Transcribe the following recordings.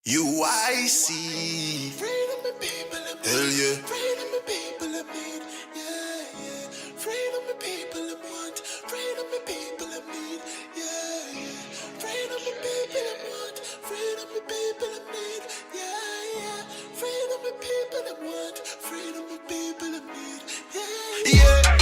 UIC. Freedom and people of Hell yeah. freedom and people of need. Yeah, yeah. Freedom and people of want. Freedom and people of need. Yeah, yeah. Freedom and people of want. Freedom and people of need. Yeah, yeah. Freedom and people of want. Freedom and people of need. Yeah, Yeah.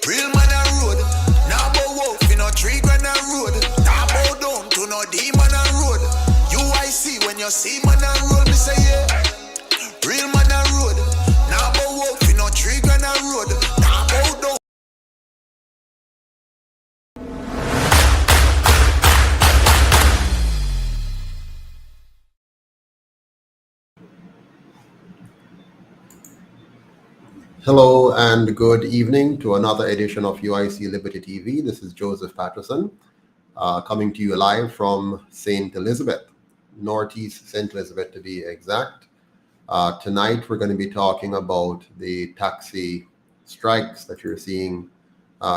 Real man a road. Now bow wolf in a tree grand a road. Now bow down to no demon a road. UIC when you see man a road, me say yeah. Real man a road. Now bow wolf in a tree grand a road. Now bow down. Hello and good evening to another edition of UIC Liberty TV. This is Joseph Patterson coming to you live from St. Elizabeth, Northeast St. Elizabeth to be exact. Tonight we're going to be talking about the taxi strikes that you're seeing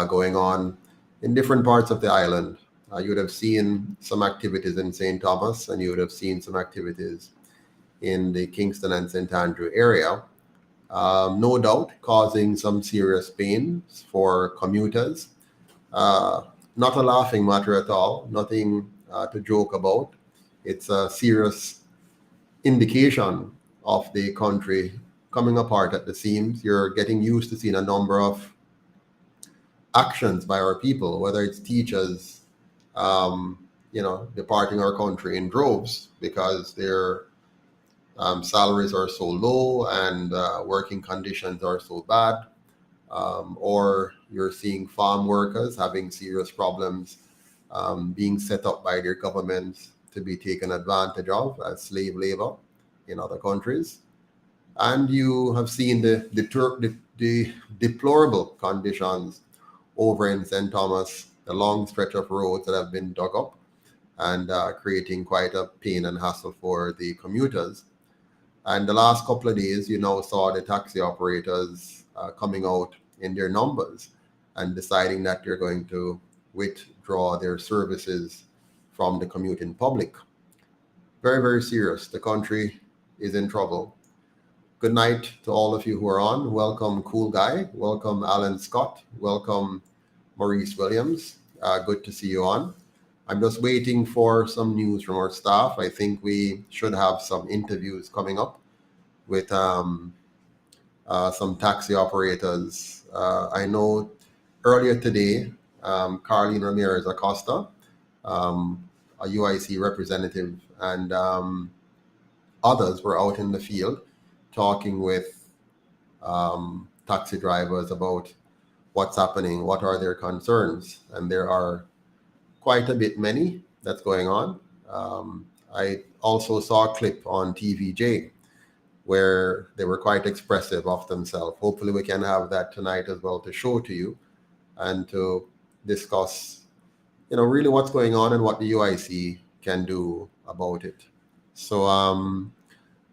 going on in different parts of the island. You would have seen some activities in St. Thomas and you would have seen some activities in the Kingston and St. Andrew area. No doubt causing some serious pains for commuters. Not a laughing matter at all, nothing to joke about. It's a serious indication of the country coming apart at the seams. You're getting used to seeing a number of actions by our people, whether it's teachers, departing our country in droves because they're salaries are so low and working conditions are so bad, or you're seeing farm workers having serious problems being set up by their governments to be taken advantage of as slave labor in other countries. And you have seen the deplorable conditions over in St. Thomas, the long stretch of roads that have been dug up and creating quite a pain and hassle for the commuters. And the last couple of days, you now saw the taxi operators coming out in their numbers and deciding that they're going to withdraw their services from the commuting public. Very, very serious. The country is in trouble. Good night to all of you who are on. Welcome, Cool Guy. Welcome, Alan Scott. Welcome, Maurice Williams. Good to see you on. I'm just waiting for some news from our staff. I think we should have some interviews coming up with some taxi operators. I know earlier today, Carlene Ramirez Acosta, a UIC representative, and others were out in the field talking with taxi drivers about what's happening, what are their concerns, and there are quite a bit many that's going on. I also saw a clip on TVJ where they were quite expressive of themselves. Hopefully we can have that tonight as well to show to you and to discuss, really what's going on and what the UIC can do about it. So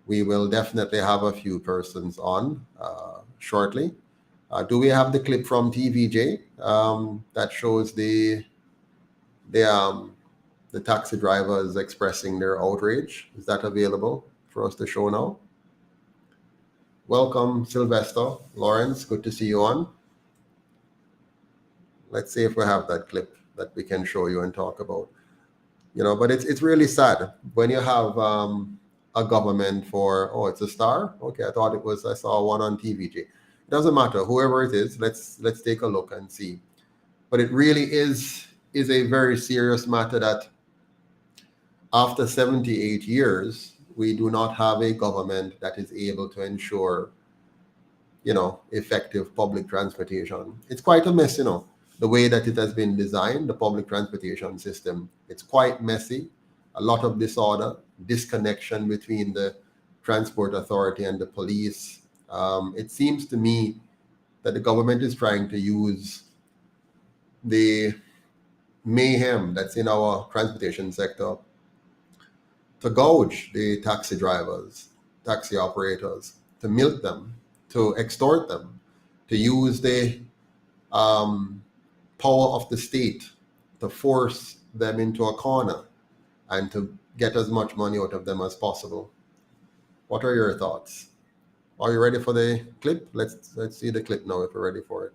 we will definitely have a few persons on shortly. Do we have the clip from TVJ that shows the taxi drivers expressing their outrage? Is that available for us to show now? Welcome, Sylvester, Lawrence. Good to see you on. Let's see if we have that clip that we can show you and talk about. But it's really sad when you have a government for, oh, it's a star. Okay, I saw one on TVJ. It doesn't matter, whoever it is. Let's take a look and see. But it really is a very serious matter that after 78 years, we do not have a government that is able to ensure, effective public transportation. It's quite a mess, the way that it has been designed, the public transportation system. It's quite messy, a lot of disorder, disconnection between the transport authority and the police. It seems to me that the government is trying to use the mayhem that's in our transportation sector to gouge the taxi drivers, taxi operators, to milk them, to extort them, to use the power of the state to force them into a corner and to get as much money out of them as possible. What are your thoughts? Are you ready for the clip? Let's see the clip now if you're ready for it.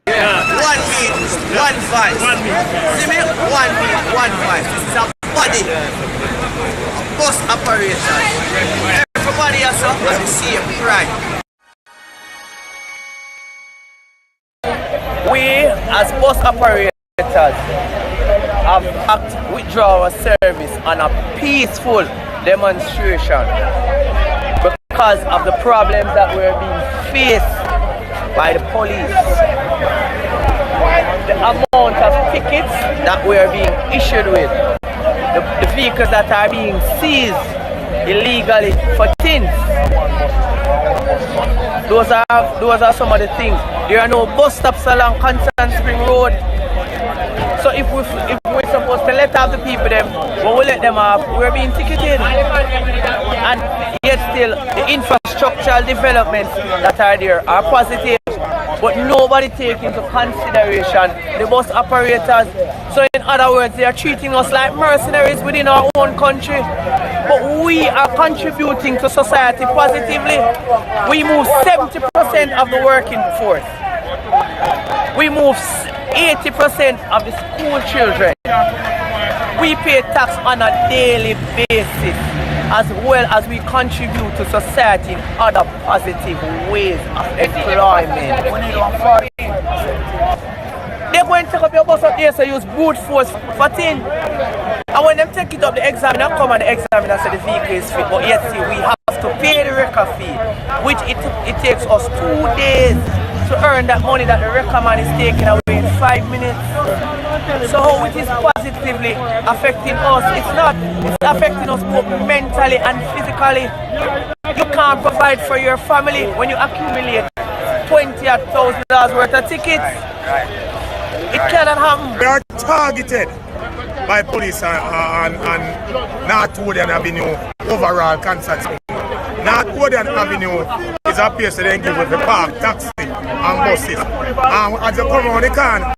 One beat, one fight. See me? One beat, one fight. This is a body. A bus operator. Everybody has the same pride. We as bus operators have backed withdrawal service on a peaceful demonstration because of the problems that we're being faced by the police. The amount of tickets that we are being issued with, the vehicles that are being seized illegally for things. Those are some of the things. There are no bus stops along Constant Spring Road. So if we're supposed to let off the people them, when we let them off, we're being ticketed. And yet still, the infrastructural developments that are there are positive. But nobody takes into consideration the bus operators. So in other words, they are treating us like mercenaries within our own country. But we are contributing to society positively. We move 70% of the working force. We move 80% of the school children. We pay tax on a daily basis, as well as we contribute to society in other positive ways of employment. They're going to take up your bus up there, so use brute force for things. And when they take it up, the examiner come and the examiner say the vehicle is fit, but yet see, we have to pay the wrecker fee, which it takes us 2 days to earn that money that the wrecker man is taking away in 5 minutes. So how it is positively affecting us? It's not. It's affecting us both mentally and physically. You can't provide for your family when you accumulate $20,000 worth of tickets. It cannot happen. We are targeted by police on North Woodland Avenue overall Constant Spring. North Woodland Avenue is a place that they give us the park, taxi and buses. And as you come around the corner,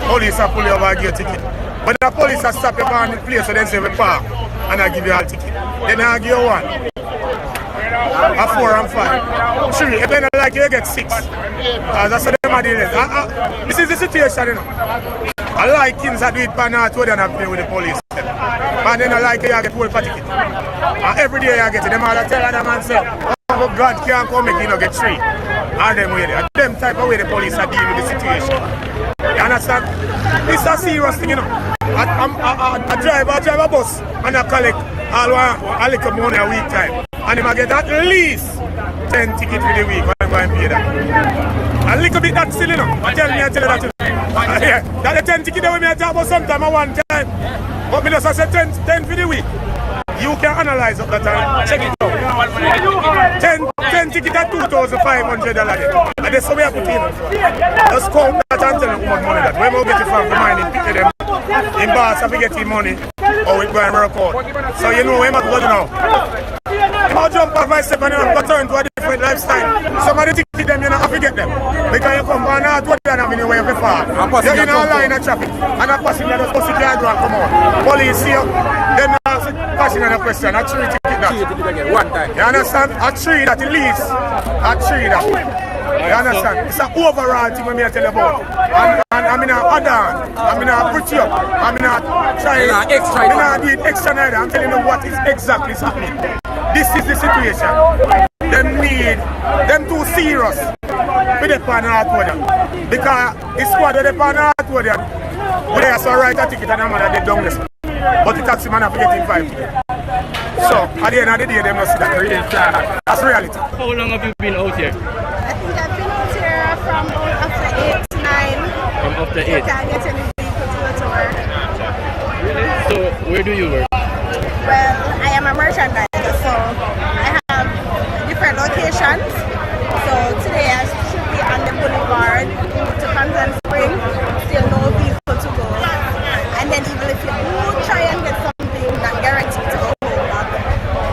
police are pulling over and give you a ticket. But the police are stop you on the place so they say we park and I give you a ticket. Then I give you one. A 4 and 5. 3. If they don't like you get 6. That's what them are dealing. This is the situation, you know. I like things that do it by North Woodland and play with the police. And then I like you get 12 ticket. And every day I get it. Them all tell them and say, oh God can't come make you not get 3. And them way there. And them type of way the police are dealing with the situation. You understand? It's a serious thing, you know. I drive a bus and I collect a little money a week time. And I get at least 10 tickets for the week when I'm going to pay that. A little bit that still, you know. I tell you that. Yeah, that the 10 tickets that we may talk about sometime at one time. But me just say 10 for the week. You can analyze up that time. Check it out. 10 tickets at $2,500. And that's how we have to put in. Just count that and tell them how much money that. Where we get it from mining, pick them. In bars, if we get the money, or we go and work out. So you know where I'm going now. I'll jump off my step and I'm turn to a different lifestyle. Somebody ticket them, you know, have to get them. Because you come on out to the avenue where you far. You're in a line of traffic. And a passenger just supposed to can't go and come out. Police see you, then ask passenger a question. A 3 ticket that. One time. You understand? A 3 that at least. A 3 that. You understand? It's an overall thing when I tell you about. And I'm in a add on. I'm in a put you up. I'm in a try. I'm in a do it extra neither. I'm telling you what is exactly happening. This is the situation. Them too serious with the pan North Woodland. Because the squad of the pan North Woodland, they are so write a ticket and I'm going to down this. But the taxi man have to get in 5. So at the end of the day, they must see that. That's reality. How long have you been out here? I think I've been out here from after 8 to 9. From after 8? I can't get any vehicle to go to work. Really? So where do you work? Well, I am a merchandiser, so I have different locations. So today I should be on the boulevard to Constant Spring, still no vehicle to go. And then even if you do try and get something, not guaranteed to go home back.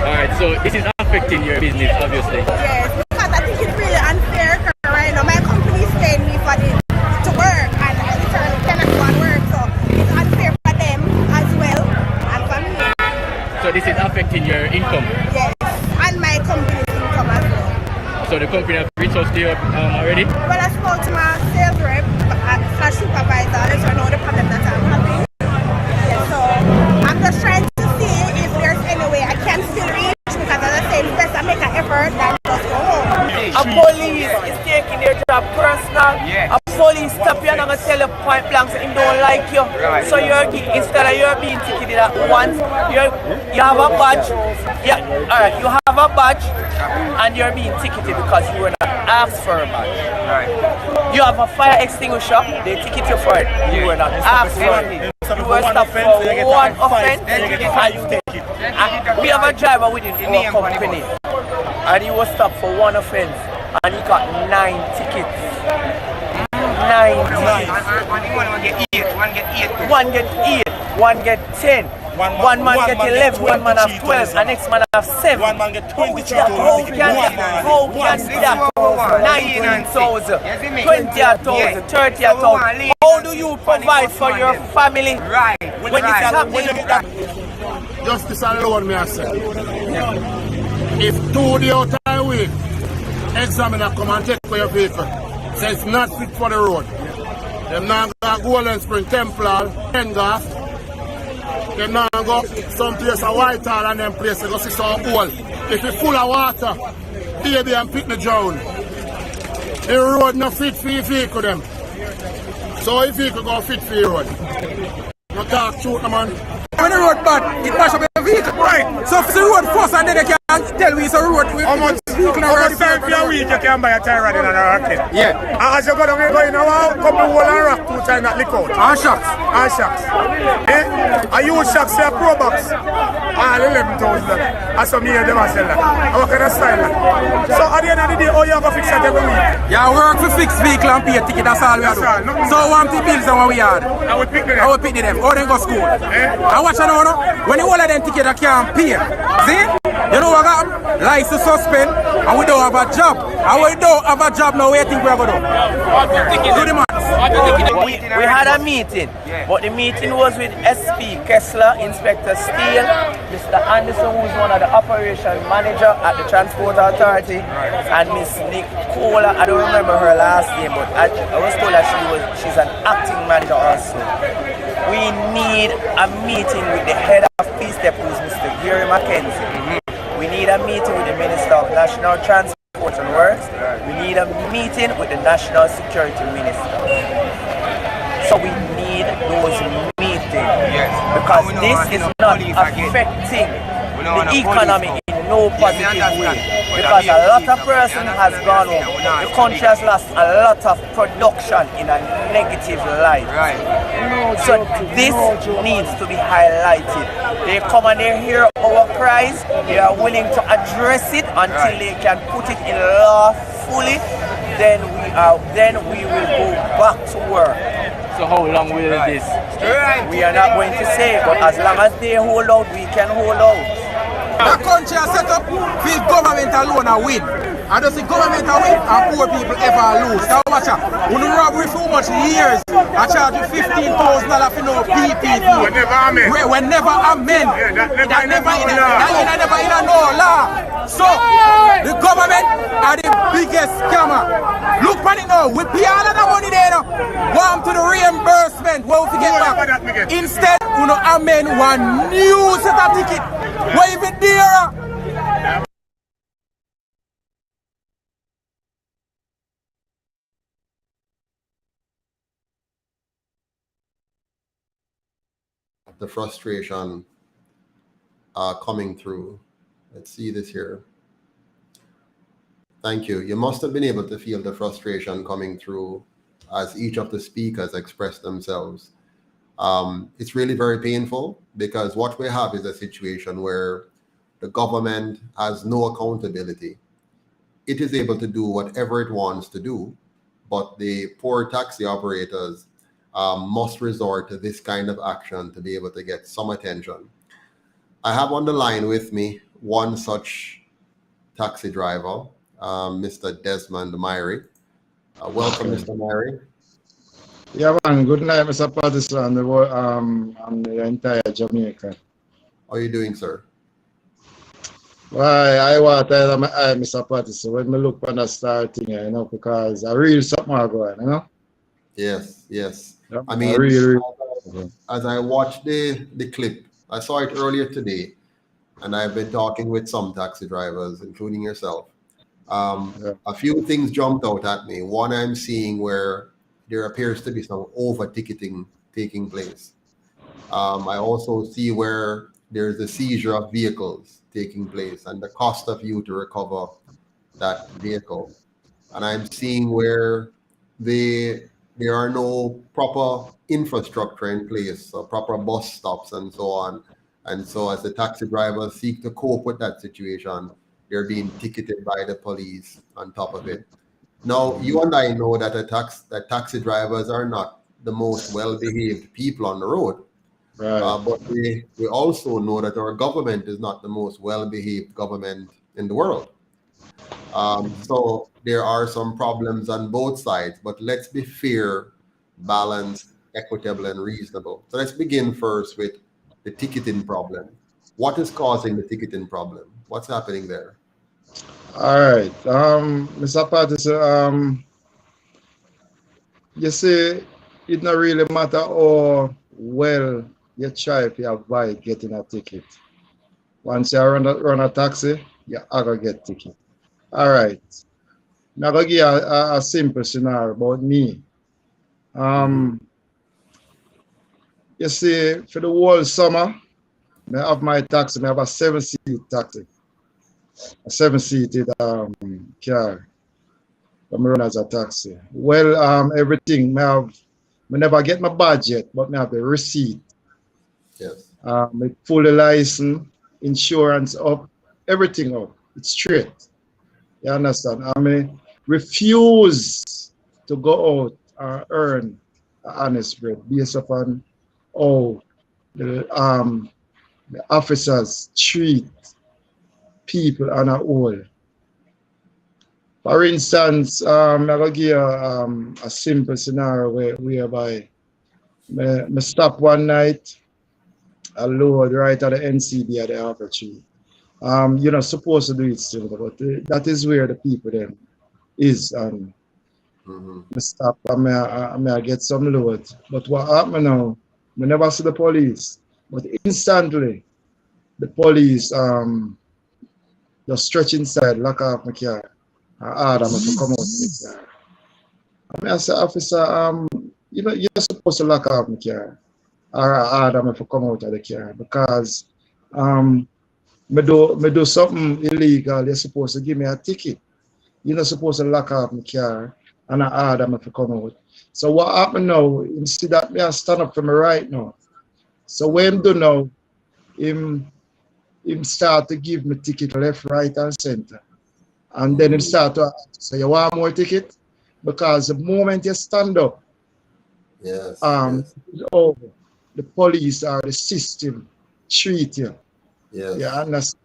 Alright, so this is affecting your business, obviously. Yes, because I think it's really unfair because right now my company is paying me for to work and I literally cannot go and work, so it's unfair for them affecting your income? Yes, and my company's income as well. So the company have reached out to you already? Well, I spoke to my sales rep, supervisor, let her know the problem that I'm having. Yeah, so I'm just trying to see if there's any way I can still reach, because as I say, it's best I make an effort than just go home. A police is taking their job personal. A police stop you and I'm gonna tell you point blank so him don't like you. So instead of you're being ticketed at once, you have a badge. Yeah, alright, you have a badge and you're being ticketed because you were not asked for a badge. You have a fire extinguisher, they ticket you for it. You were not asked for it. You were stopped for one offense and you take it. We have a driver within our company and he was stopped for one offense and he got 9 tickets. 9 tickets. One get 8, one get 10. One man get 11, one man have 12, and next man have 7. One man get 22. How can that? 19,000, 20,000, 30,000. How do you provide for your family? Right. When it's happening? Justice alone, me I say. If 2 days out of the week, examiner come and take for your vehicle, say it's not fit for the road. Them now go to Golden Spring, Templar, Pengaff. Them now go some place a Whitehall and them place they go see some hole. If it's full of water, baby and picnic drown. The road not fit for your vehicle them. So if you could go fit for your road. No talk truth, man. When the road bad, it mash up the vehicle. Right. So if the road first and then they can tell me it's a road with how much time for a week you can buy a tire in and a rocket? Yeah. And as you go down here, you know, a couple hole and rock 2 times that lick out. And shocks. And shocks. Eh? And you shocks say a Pro Box. All 11,000. That's some year them a sell that. How can I style that? So at the end of the day, how you have to fix that every week? Yeah, work for fix vehicle and pay a ticket, that's all we do. So one the bills and what we had. I would pick them. I would pick them. Or then go school. And watch I know, when you hold of them ticket I can't pay. See? You know what got license suspend and we don't have a job. And we don't have a job now, where you think we're going to do? Do the maths. We had a meeting, but the meeting was with SP Kessler, Inspector Steele, Mr. Anderson, who is one of the operation manager at the Transport Authority, and Miss Nicola. I don't remember her last name, but I was told that she's an acting manager also. We need a meeting with the head of Peace Depots, Mr. Gary McKenzie. We need a meeting with the Minister of National Transport and Works. We need a meeting with the National Security Minister. So we need those meetings because this is not affecting the economy in no positive way. Because a lot of person has gone home. The country has lost a lot of production in a negative light. So this needs to be highlighted. They come and they hear our cries. They are willing to address it until they can put it in law fully. Then we will go back to work. So how long will this? We are not going to say, but as long as they hold out, we can hold out. The country is set up for government alone and win. And does the government win and poor people ever lose? Now watch out. When you robbery for much years, I charge you $15,000 for no PPP. When never amen. That never in a no law. So the government are the biggest scammer. Look at it now. We pay all of the money there now. Want to the reimbursement. What we get back? Instead, we no amen one new set of ticket. What if it there? The frustration coming through. Let's see this here. Thank you. You must have been able to feel the frustration coming through as each of the speakers expressed themselves. It's really very painful because what we have is a situation where the government has no accountability. It is able to do whatever it wants to do, but the poor taxi operators must resort to this kind of action to be able to get some attention. I have on the line with me one such taxi driver, Mr. Desmond Myrie. Welcome, Mr. Myrie. Yeah, man. Good night, Mr. Patterson, and the entire Jamaica. How are you doing, sir? Why I want to tell my eye, Mr. Patty, so when me look on the start thing, you know, because I really something are going, you know? Yes, yes. Yeah, I I mean, really. as I watched the clip, I saw it earlier today, and I've been talking with some taxi drivers, including yourself. Yeah. A few things jumped out at me. One, I'm seeing where there appears to be some over ticketing taking place. I also see where there's a seizure of vehicles taking place and the cost of you to recover that vehicle. And I'm seeing where they there are no proper infrastructure in place, so proper bus stops and so on. And so as the taxi drivers seek to cope with that situation, they're being ticketed by the police on top of it. Now, you and I know that that taxi drivers are not the most well-behaved people on the road. Right. But we also know that our government is not the most well-behaved government in the world. So there are some problems on both sides, but let's be fair, balanced, equitable, and reasonable. So let's begin first with the ticketing problem. What is causing the ticketing problem? What's happening there? All right. Mr. Patty, so, you see, it not really matter how well you try if you avoid getting a ticket. Once you run a taxi, you are going to get ticket. All right. Now, I'm going to give you a simple scenario about me. You see, for the whole summer, I have my taxi. I have a 7-seat taxi, a 7-seated car. I'm run as a taxi. Well, everything. I never get my budget, but I have the receipt. Yes. My fully license, insurance up, everything up. It's straight. You understand? I mean, refuse to go out and earn an honest bread based upon how the officers treat people on a whole. For instance, I'm going to give you a simple scenario whereby I stop one night, I load right at the NCB at the Harper Tree. You're not supposed to do it still, but that is where the people then is. I stop, I get some load. But what happened now, I never see the police. But instantly, the police just stretch inside, lock off my car. I order me to come out of the car. I say, officer, you're supposed to lock off my car. Or I order me to come out of the car because me do something illegal. You're supposed to give me a ticket. You're not supposed to lock off my car and I order me to come out. So what happened now? You see that me I stand up for me right now. So when him do now, him start to give me ticket left, right, and center. And then him start to say, you want more ticket? Because the moment you stand up, yes. It's over. The police or the system treat you. Yes. Yeah, understand.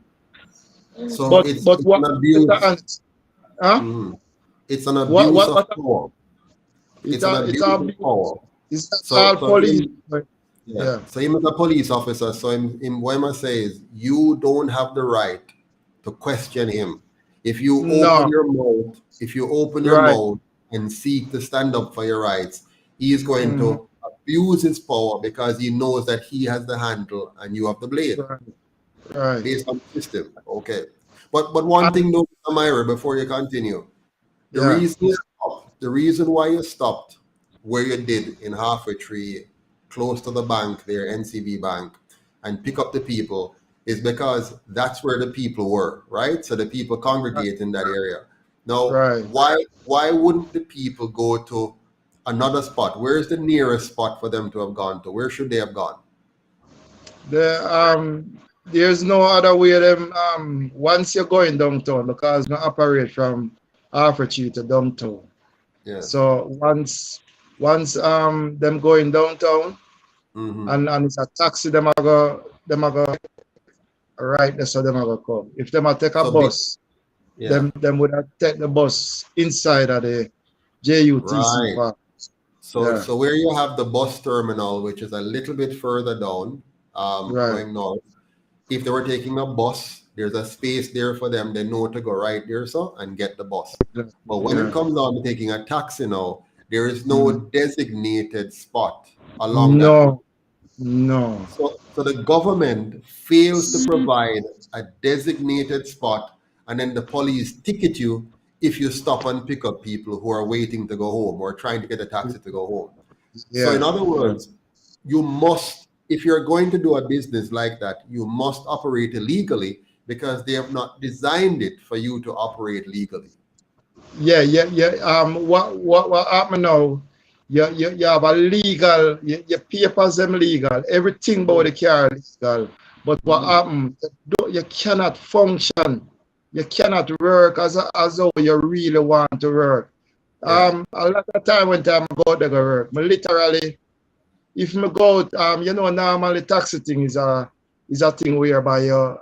So it's an abuse. It's an abuse of power. It's an abuse of power. It's all police. Yeah. So him as a police officer, so what I must say is you don't have the right to question him. If you open your mouth, and seek to stand up for your rights, he is going to abuse his power because he knows that he has the handle and you have the blade. Right. Based on the system. Okay. But one thing though, Amira, before you continue, the reason why you stopped where you did in Halfway Tree, close to the bank there, NCB Bank, and pick up the people is because that's where the people were, right? So the people congregate in that area. Now, why wouldn't the people go to another spot? Where's the nearest spot for them to have gone to? Where should they have gone? There's no other way. Them once you're going downtown, because we operate from Halfway Tree to downtown. Yeah. So once them going downtown, and it's a taxi, them are go right there, so them are go come. If them are take a bus, them would have take the bus inside of the JUTC park. So where you have the bus terminal, which is a little bit further down, going north, if they were taking a bus, There's a space there for them. They know to go right there, so, and get the bus. But when it comes down to taking a taxi now, there is no designated spot along that. No. So the government fails to provide a designated spot, and then the police ticket you if you stop and pick up people who are waiting to go home or trying to get a taxi to go home. So in other words, you must, if you're going to do a business like that, you must operate illegally because they have not designed it for you to operate legally. Yeah. What happened now? You have a legal, your papers them legal, everything about the car legal. But what happened? You cannot function. You cannot work as though you really want to work. A lot of time when I go out to go work, me literally, if me go out, you know, normally taxi thing is a thing whereby you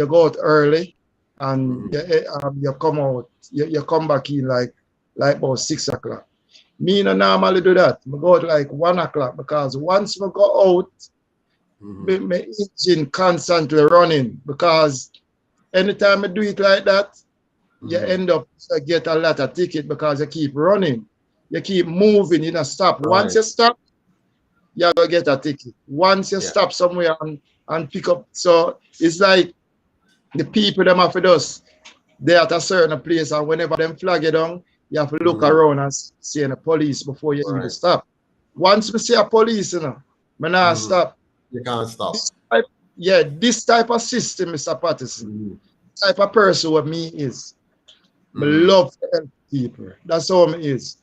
go out early and you come out, you come back in like about 6 o'clock. Me no normally do that. I go out like 1 o'clock because once I go out, my engine constantly running because anytime I do it like that, you end up get a lot of ticket because you keep running. You keep moving, you don't stop. Right. Once you stop, you're going to get a ticket. Once you stop somewhere and pick up. So it's like the people them have to us, they're at a certain place and whenever them flag you down, you have to look around and see the police before you even stop. Once we see a police, you know, I not stop. You can't stop. This type of system, Mr. Patterson, type of person what me is. I love to help people. That's how me is.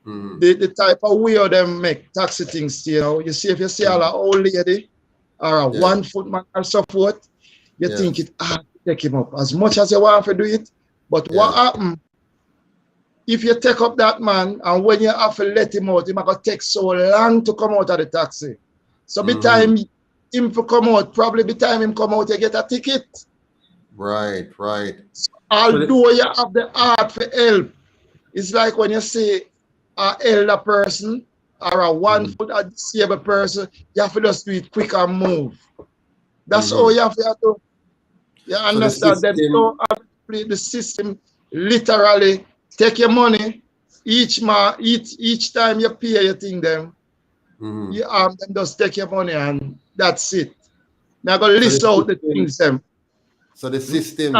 The type of way of them make taxi things, you know. You see, if you see a old lady or a 1 foot man or so forth, you think it hard to take him up as much as you want to do it. But what happens if you take up that man and when you have to let him out, it might take so long to come out of the taxi. So by the time him to come out, probably by the time him come out, you get a ticket. Right. So, although you have the heart for help, it's like when you see an elder person or a 1 foot or disabled person, you have to just do it quick and move. That's all you have to do. You understand that? So the system literally take your money each time you pay your thing them. You them just take your money and that's it. Now go list out the things them. So the system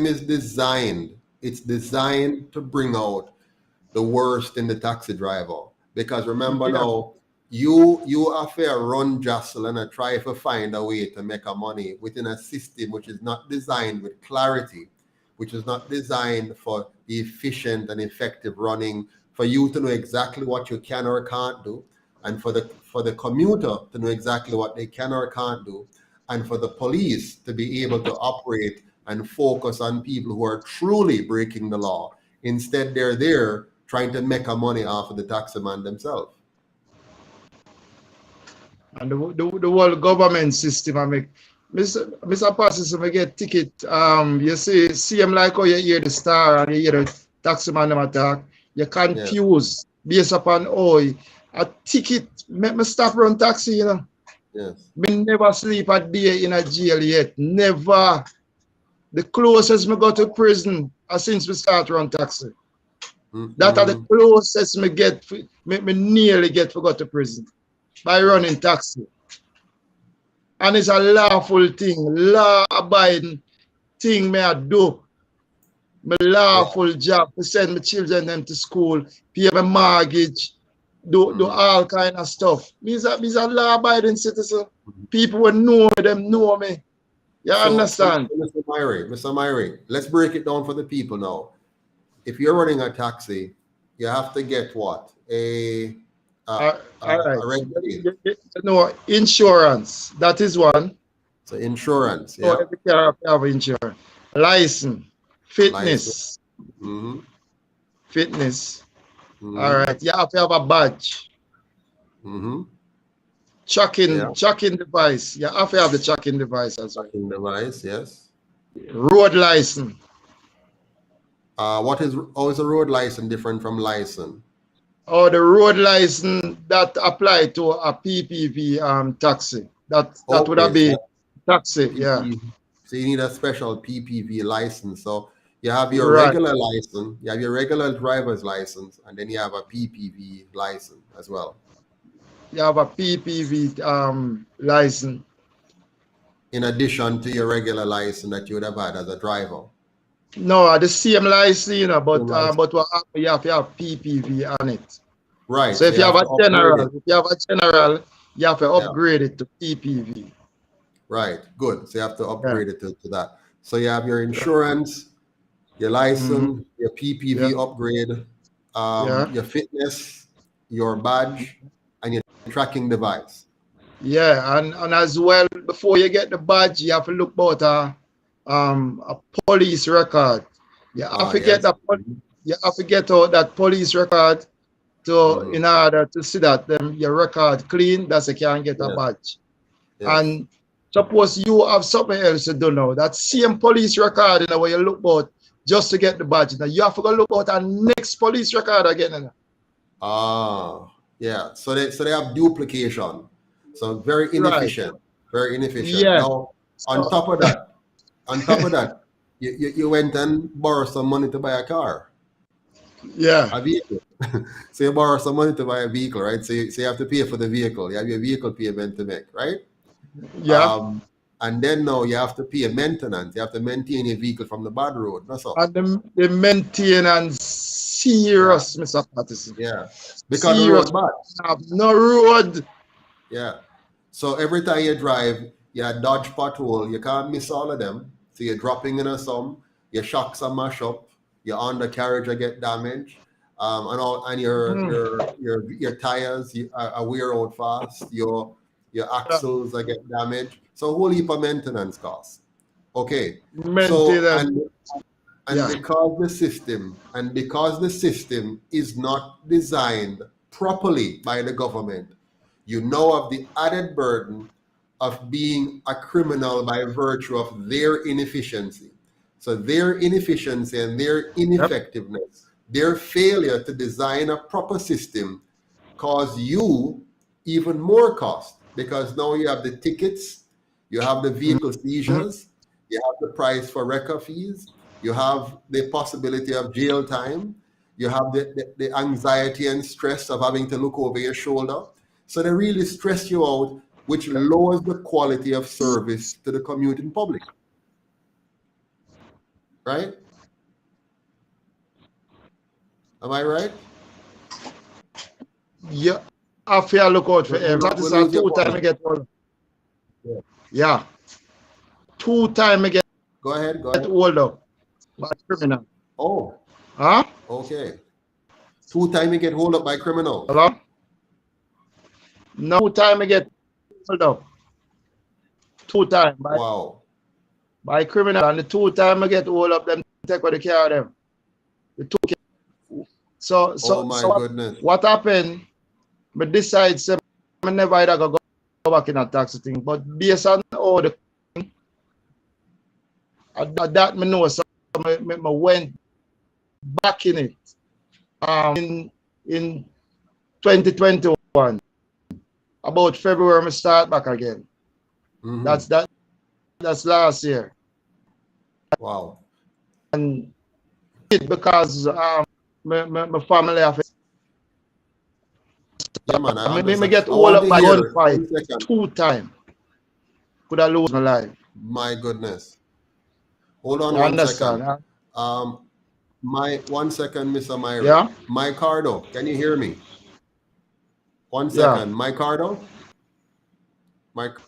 is designed. It's designed to bring out the worst in the taxi driver. Because remember now, you have to run jostle and try to find a way to make a money within a system which is not designed with clarity, which is not designed for the efficient and effective running, for you to know exactly what you can or can't do, and for the commuter to know exactly what they can or can't do, and for the police to be able to operate and focus on people who are truly breaking the law. Instead, they're there trying to make a money off of the taxi man themselves. And the whole government system, I make Mr. Passes, I get ticket. You see him like how you hear the star and you hear the taxi man them attack. You confuse based upon a ticket make me stop run taxi, you know. Yes. Me never sleep a day in a jail yet. Never. The closest me go to prison since we start run taxi. That are the closest me get. Me nearly get to go to prison by running taxi. And it's a lawful thing, law-abiding thing me I do. My lawful job to send my children them to school, pay my mortgage, do all kind of stuff. Me's a law-abiding citizen. People will know them, know me. You understand? So, Mr. Myrie, let's break it down for the people now. If you're running a taxi, you have to get what? All right. No, insurance. That is one. So insurance, So every car have insurance. License. Fitness. Fitness. All right. You have to have a badge. Tracking device. You have to have the tracking device as well. Tracking device, yes. Road license. How is a road license different from license? Oh, the road license that apply to a PPV taxi. That would have been taxi, yeah. PPV. So you need a special PPV license. So you have your Right. regular license, you have your regular driver's license, and then you have a PPV license as well. You have a PPV license. In addition to your regular license that you would have had as a driver. No, the same license, you know, but Same license. but what happen, you have to have PPV on it. Right. So if you have a to upgrade general, it. if you have a general, you have to upgrade it to PPV. Right, good. So you have to upgrade it to that. So you have your insurance, your license, your PPV upgrade, your fitness, your badge, and your tracking device. Yeah, and as well, before you get the badge, you have to look about a police record. You have to get you have to get out that police record to in order to see that your record clean, that's you can get a badge. And suppose you have something else to do now, that same police record, you know, where you look about just to get the badge. Now you have to go look out a next police record again. You know? Yeah. So they have duplication. So very inefficient. Very inefficient. Yeah. Now on top of that, you went and borrowed some money to buy a car. Yeah. A vehicle. So you borrow some money to buy a vehicle, right? So you have to pay for the vehicle. You have your vehicle payment to make, right? Yeah. And then now you have to pay maintenance. You have to maintain your vehicle from the bad road. That's all. And the maintenance serious, Mr. Patterson. Yeah. Because the road bad. No road. Yeah. So every time you drive, you dodge pothole. You can't miss all of them. So you're dropping in some, your shocks are mash up, your undercarriage get damaged, and your tires are wear out fast, your axles get damaged. So a whole heap of maintenance costs. Okay. Maintenance. So because the system is not designed properly by the government, you now have the added burden of being a criminal by virtue of their inefficiency. So their inefficiency and their ineffectiveness, their failure to design a proper system cause you even more cost, because now you have the tickets, you have the vehicle seizures, you have the price for record fees, you have the possibility of jail time, you have the anxiety and stress of having to look over your shoulder. So they really stress you out, which lowers the quality of service to the commuting public. Right? Am I right? Yeah. I feel look out for him. That is a 2 time I get hold. Yeah. 2 time I get. Go ahead. Hold up. By criminal. Oh. Huh? Okay. 2 time you get hold up by criminal. Hello? No 2 time I get hold up. 2 time. By criminal. And the 2 time I get hold up, them take what they care of them. The 2. So goodness. What happened? But decide say I never either go back in a taxi thing. But based on all the that me know, so I went back in it. In 2021. About February I start back again. That's last year. Wow. And because my family have me get all up by gunfight 2 times. Could I lose my life? My goodness. Hold on You one understand, second. huh? 1 second, Mr. Myrie. Yeah? Mike Cardo, can you hear me? 1 second. Mike Cardo? Mike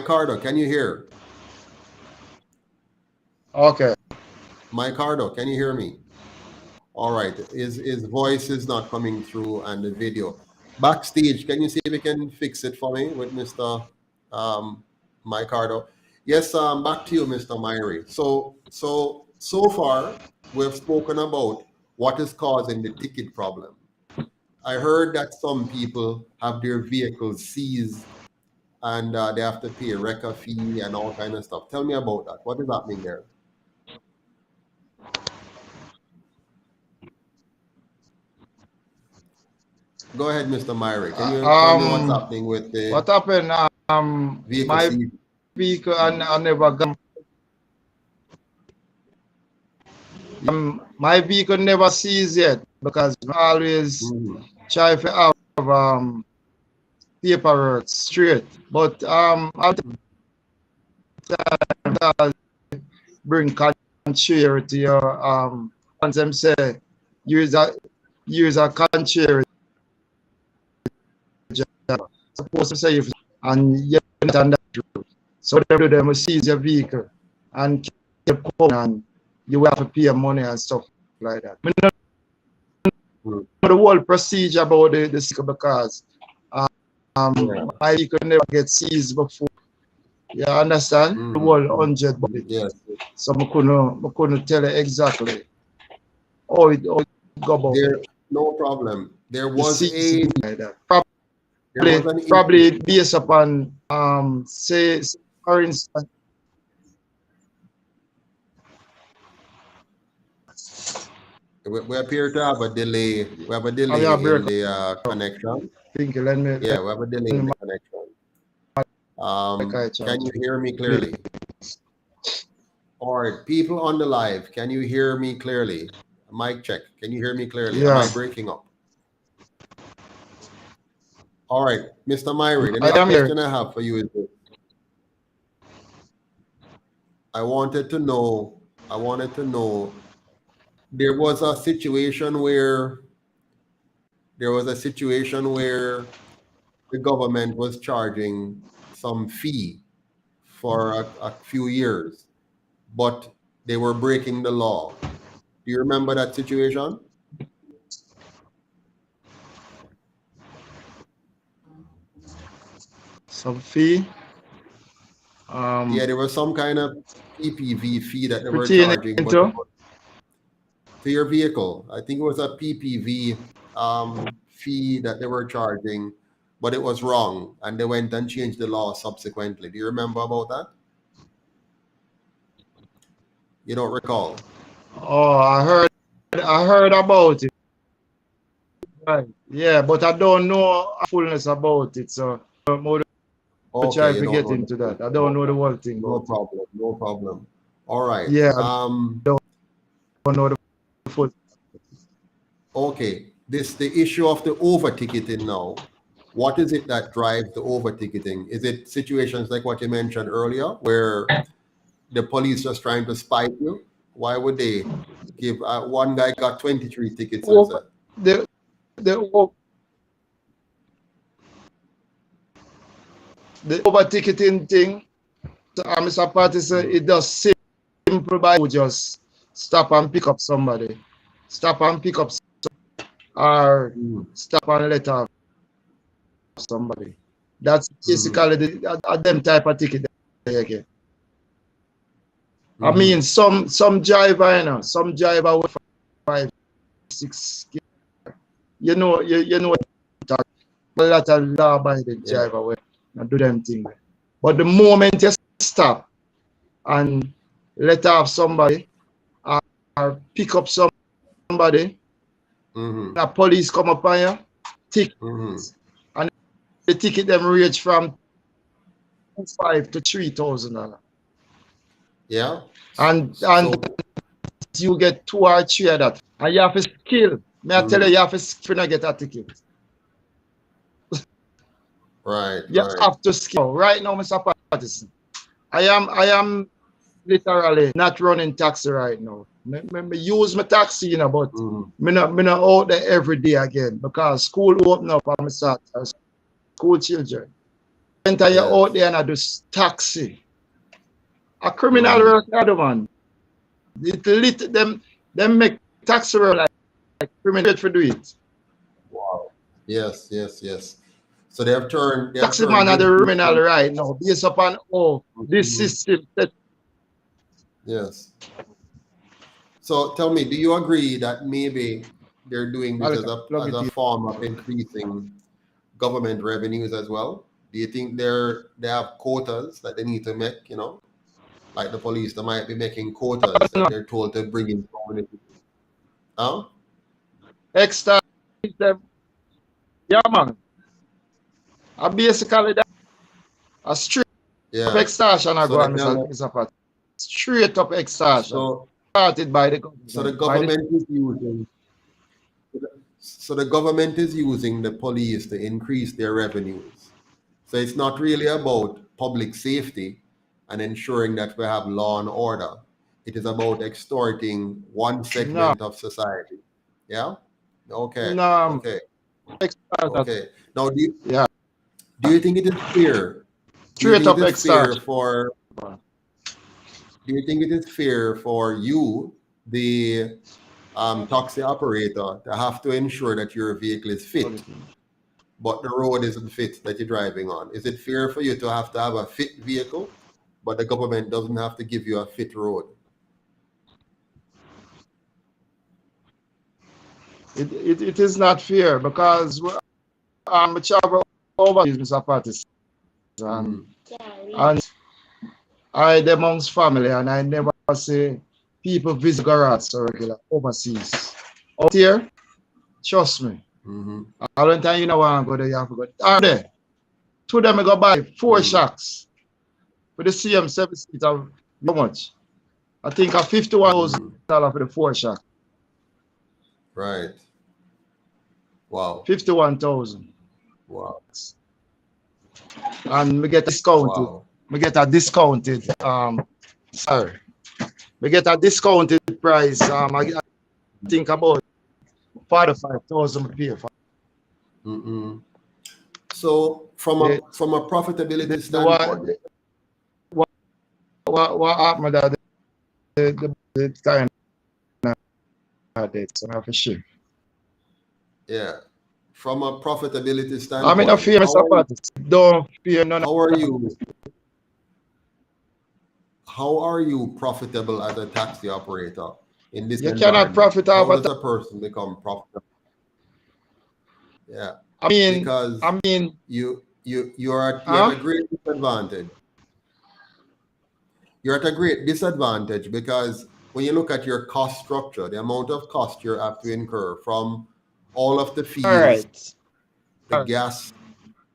Cardo, can you hear? Okay. Mike Cardo, can you hear me? All right. His voice is not coming through and the video. Backstage, can you see if you can fix it for me with Mr. Mike Cardo? Yes, back to you, Mr. Myrie. So far, we've spoken about what is causing the ticket problem. I heard that some people have their vehicles seized and they have to pay a record fee and all kind of stuff. Tell me about that. What is happening there? Go ahead, Mr. Myrie. Can you tell me what's happening with the What happened? vehicle My seizure? vehicle, I never got. My vehicle never seized yet because I always try to have paperwork straight. But I'll bring contrary to your once them say use a contrary job. Supposed to say if and you understand that truth. So they do them will seize your vehicle and keep coming and you will have to pay money and stuff like that. I know the whole procedure about the vehicle because my vehicle never get seized before. You understand? The whole 100 body. Yes. So I couldn't tell you exactly how it go about. No problem. There The was seizing a like that. there was an Probably based upon say for instance. we appear to have a delay. We have a delay yeah, in the connection. Think let me Yeah, we have a delay in the connection. Can you hear me clearly? All right, people on the live, can you hear me clearly? Mic check. Can you hear me clearly? Am I breaking up? All right, Mr. Myrie, the next question I have for you is this. I wanted to know, there was a situation where the government was charging some fee for a few years, but they were breaking the law. Do you remember that situation? Some fee. Yeah, there was some kind of PPV fee that they were charging for your vehicle. I think it was a PPV fee that they were charging, but it was wrong, and they went and changed the law subsequently. Do you remember about that? You don't recall? Oh, I heard about it. Right. Yeah, but I don't know fullness about it, so I'm try to get into that. I don't know the whole thing. No problem. All right. Yeah, I don't know the full. Okay, the issue of the over-ticketing now. What is it that drives the over-ticketing? Is it situations like what you mentioned earlier, where the police just trying to spite you? Why would they give one guy got 23 tickets? The over-ticketing thing, Mr. Party said it does simple by just stop and pick up somebody. Stop and pick up or stop and let off somebody. That's basically them type of ticket they get. I mean, some driver, you know, some driver with 5, 6. You know, a lot of law-abiding driver will do them thing. But the moment you stop and let off somebody or pick up somebody, the police come up on you, tickets, and the ticket them range from $5,000 to $3,000. Yeah. And you get 2 or 3 of that. And you have to skill. May I tell you have to skill to get a ticket. Right. You have to skill. Right now, Mr. Patterson, I am literally not running taxi right now. I use my taxi, you know, but me not out there every day again because school open up and I start school children. Enter you out there and I do taxi. A criminal work, other man. Them make taxi work like criminal for do it. Wow. Yes. So they have turned taxi man are the criminal right now, based upon this system. Yes. So tell me, do you agree that maybe they're doing this as a form of increasing government revenues as well? Do you think they have quotas that they need to make, you know? Like the police, they might be making quotas that they're told to bring in. Extra. Yeah, man. Basically that a straight up Yeah. extortion I So go the on, gang- Mr. Pat. Straight up extortion. so Started by the government. so the by the- government is using so the government is using the police to increase their revenues. So it's not really about public safety and ensuring that we have law and order. It is about extorting one segment of society. Yeah? Okay. No, Okay. extortion. Okay. Now Yeah. do you think it is fair? Do you Straight think up it is fair extortion. for do you think it is fair for you, the taxi operator, to have to ensure that your vehicle is fit, but the road isn't fit that you're driving on? Is it fair for you to have a fit vehicle, but the government doesn't have to give you a fit road? It is not fair because travel overseas, Mr. Pattis, and I amongst family, and I never see people visit garage so regular overseas. Out here, trust me. All the time you know want to go there, you have to go. Out there, two of them I go buy 4 shacks for the same 7 seats of how much? I think a $51,000 for the 4 shack. Right. Wow. 51,000. Wow. And we get discounted. Wow. We get a discounted we get a discounted price. I think about 45,000 pay for. So from a profitability standpoint, what happened that the kind of dates and for sure. yeah. From a profitability standpoint, I mean, a famous about it. Don't fear none. How are you profitable as a taxi operator in this? You cannot profit How out does a person become profitable? Yeah. I mean, because you're at a great disadvantage. You're at a great disadvantage because when you look at your cost structure, the amount of cost you have to incur from all of the fees, the gas,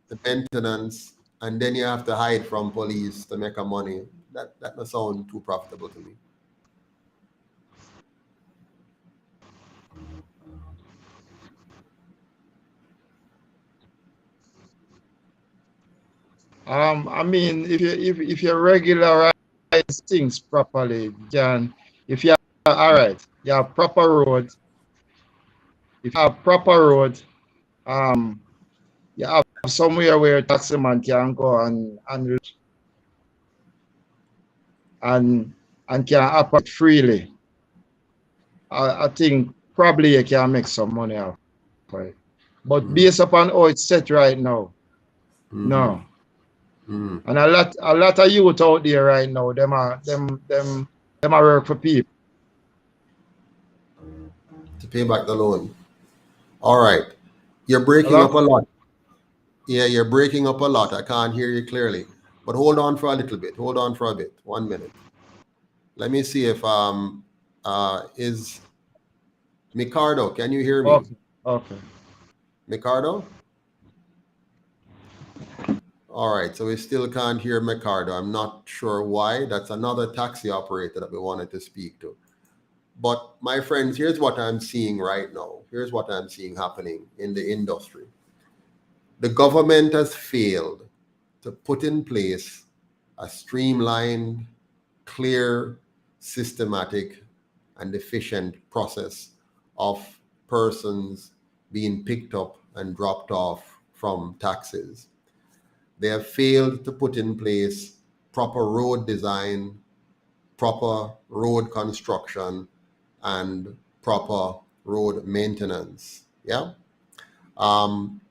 the maintenance, and then you have to hide from police to make a money. That doesn't sound too profitable to me. I mean, if you regularize things properly, you can. If you are all right, you have proper road. If you have proper road, you have somewhere where taxi man can go and can operate freely. I think probably you can make some money out of it. But based upon how it's set right now, no. And a lot of youth out there right now, them are work for people to pay back the loan. All right, you're breaking up a lot. Yeah, you're breaking up a lot. I can't hear you clearly. But hold on for a little bit. Hold on for a bit. 1 minute. Let me see if is Micardo. Can you hear me? Okay. Micardo? All right, so we still can't hear Micardo. I'm not sure why. That's another taxi operator that we wanted to speak to. But my friends, here's what I'm seeing right now. Here's what I'm seeing happening in the industry. The government has failed to put in place a streamlined, clear, systematic, and efficient process of persons being picked up and dropped off from taxis. They have failed to put in place proper road design, proper road construction, and proper road maintenance. Yeah.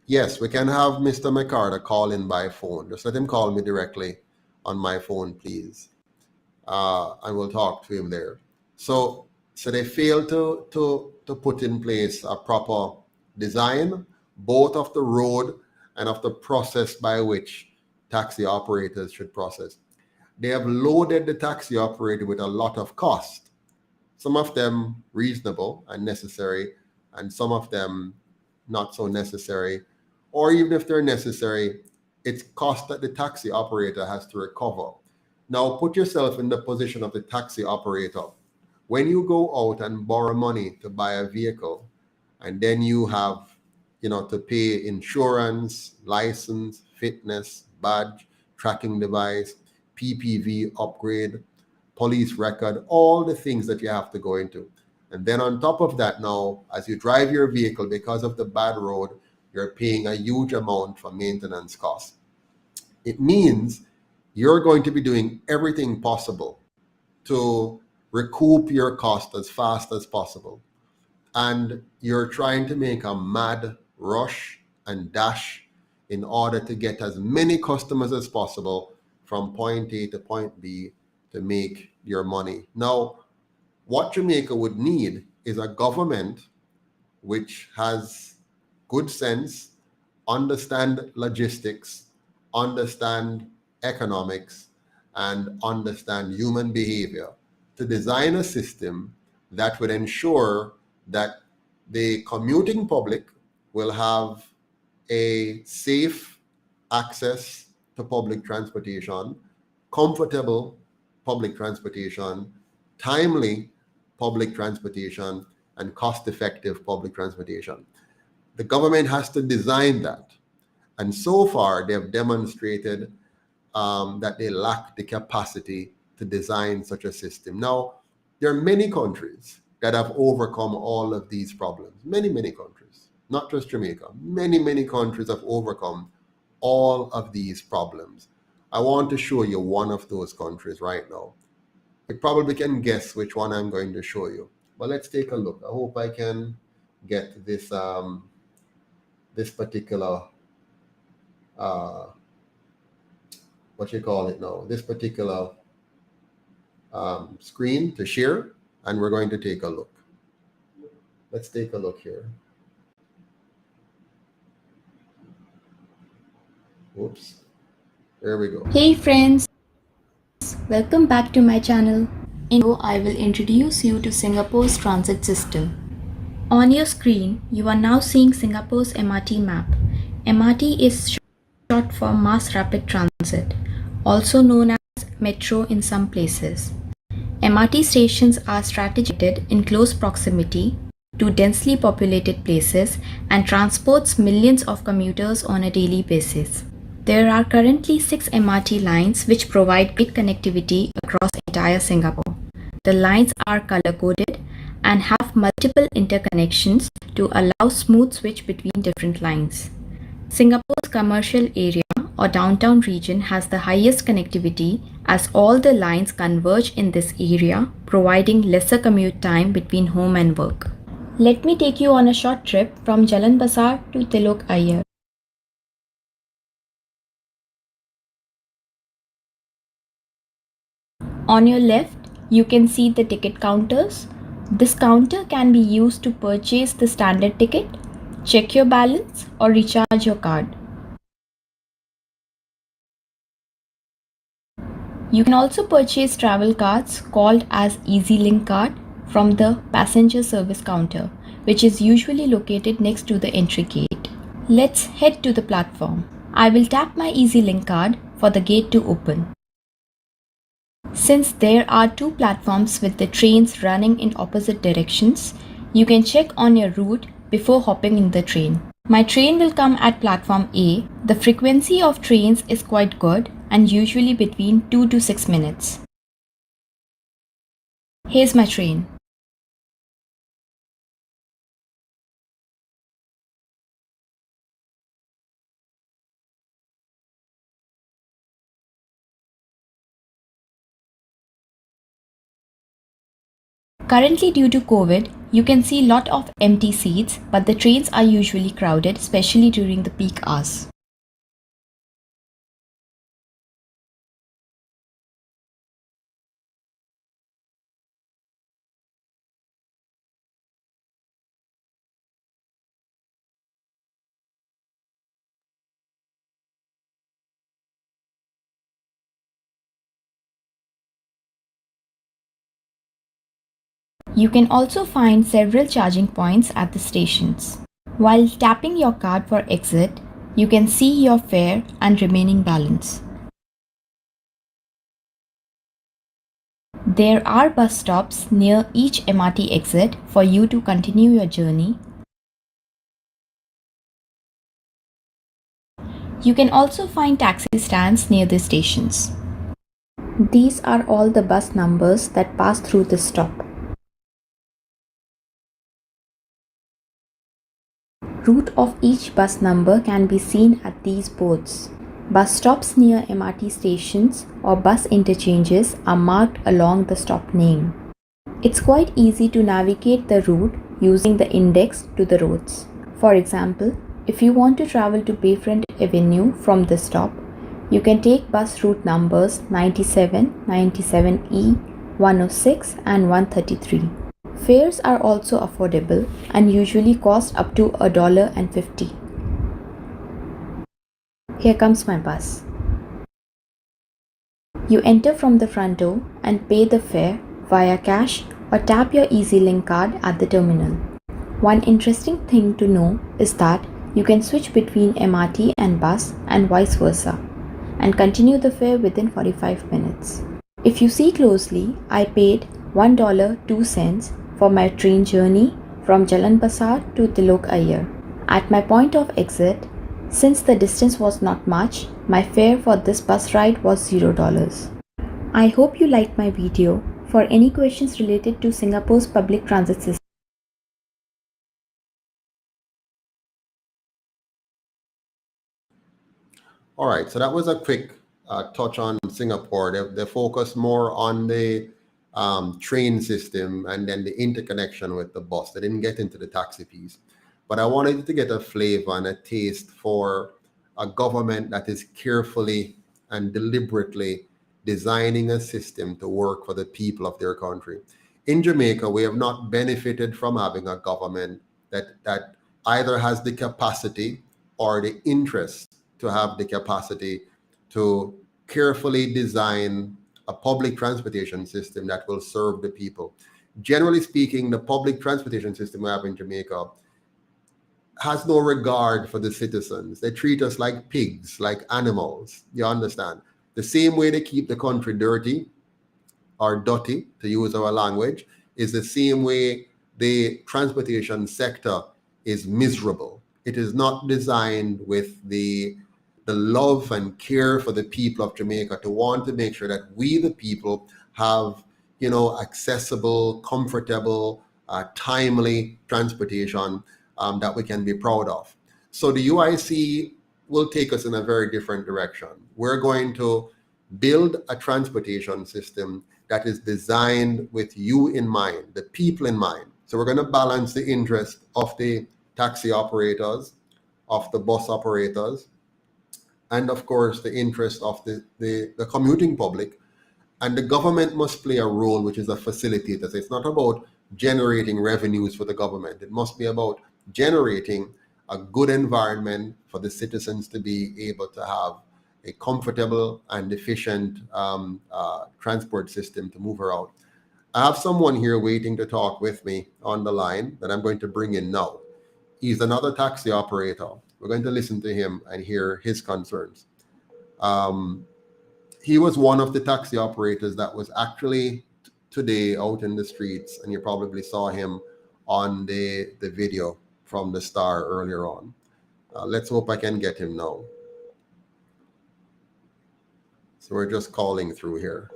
Yes, we can have Mr. McCarter call in by phone. Just let him call me directly on my phone, please. And we'll talk to him there. So they failed to put in place a proper design, both of the road and of the process by which taxi operators should process. They have loaded the taxi operator with a lot of cost, some of them reasonable and necessary, and some of them not so necessary, or even if they're necessary, it's cost that the taxi operator has to recover. Now put yourself in the position of the taxi operator. When you go out and borrow money to buy a vehicle, and then you have, to pay insurance, license, fitness, badge, tracking device, PPV upgrade, police record, all the things that you have to go into. And then on top of that, now, as you drive your vehicle, because of the bad road, you're paying a huge amount for maintenance costs. It means you're going to be doing everything possible to recoup your cost as fast as possible. And you're trying to make a mad rush and dash in order to get as many customers as possible from point A to point B to make your money. Now, what Jamaica would need is a government which has good sense, understand logistics, understand economics, and understand human behavior to design a system that would ensure that the commuting public will have a safe access to public transportation, comfortable public transportation, timely public transportation, and cost-effective public transportation. The government has to design that. And so far, they have demonstrated that they lack the capacity to design such a system. Now, there are many countries that have overcome all of these problems. Many, many countries, not just Jamaica. Many, many countries have overcome all of these problems. I want to show you one of those countries right now. You probably can guess which one I'm going to show you. But let's take a look. I hope I can get this this particular this particular screen to share, and we're going to take a look. Let's take a look here. Oops. There we go. Hey friends, welcome back to my channel. In this video, I will introduce you to Singapore's transit system. On your screen, you are now seeing Singapore's MRT map. MRT is short for Mass Rapid Transit, also known as Metro in some places. MRT stations are strategized in close proximity to densely populated places and transports millions of commuters on a daily basis. There are currently 6 MRT lines which provide great connectivity across entire Singapore. The lines are color-coded and have multiple interconnections to allow smooth switch between different lines. Singapore's commercial area or downtown region has the highest connectivity as all the lines converge in this area, providing lesser commute time between home and work. Let me take you on a short trip from Jalan Besar to Telok Ayer. On your left, you can see the ticket counters. This counter can be used to purchase the standard ticket, check your balance, or recharge your card. You can also purchase travel cards called as EasyLink card from the passenger service counter, which is usually located next to the entry gate. Let's head to the platform. I will tap my EasyLink card for the gate to open. Since there are 2 platforms with the trains running in opposite directions, you can check on your route before hopping in the train. My train will come at platform A. The frequency of trains is quite good and usually between 2 to 6 minutes. Here's my train. Currently, due to COVID, you can see lot of empty seats, but the trains are usually crowded, especially during the peak hours. You can also find several charging points at the stations. While tapping your card for exit, You can see your fare and remaining balance. There are bus stops near each MRT exit for you to continue your journey. You can also find taxi stands near the stations. These are all the bus numbers that pass through this stop. Route of each bus number can be seen at these boards. Bus stops near MRT stations or bus interchanges are marked along the stop name. It's quite easy to navigate the route using the index to the roads. For example, if you want to travel to Bayfront Avenue from this stop, you can take bus route numbers 97, 97E, 106 and 133. Fares are also affordable and usually cost up to $1.50. Here comes my bus. You enter from the front door and pay the fare via cash or tap your EasyLink card at the terminal. One interesting thing to know is that you can switch between MRT and bus and vice versa, and continue the fare within 45 minutes. If you see closely, I paid $1.02 for my train journey from Jalan Besar to Tilok Ayer. At my point of exit, since the distance was not much, my fare for this bus ride was $0. I hope you liked my video. For any questions related to Singapore's public transit system, All right, so that was a quick touch on Singapore. They focus more on the train system and then the interconnection with the bus. They didn't get into the taxi piece. But I wanted to get a flavor and a taste for a government that is carefully and deliberately designing a system to work for the people of their country. In Jamaica, we have not benefited from having a government that either has the capacity or the interest to have the capacity to carefully design a public transportation system that will serve the people. Generally speaking, the public transportation system we have in Jamaica has no regard for the citizens. They treat us like pigs, like animals. You understand? The same way they keep the country dirty or dirty, to use our language, is the same way the transportation sector is miserable. It is not designed with the love and care for the people of Jamaica to want to make sure that we, the people, have, accessible, comfortable, timely transportation that we can be proud of. So the UIC will take us in a very different direction. We're going to build a transportation system that is designed with you in mind, the people in mind. So we're going to balance the interest of the taxi operators, of the bus operators, and of course the interest of the commuting public. And the government must play a role, which is a facilitator. So it's not about generating revenues for the government. It must be about generating a good environment for the citizens to be able to have a comfortable and efficient transport system to move around. I have someone here waiting to talk with me on the line that I'm going to bring in now. He's another taxi operator. We're going to listen to him and hear his concerns. He was one of the taxi operators that was actually today out in the streets, and you probably saw him on the video from the Star earlier on. Let's hope I can get him now. So we're just calling through here.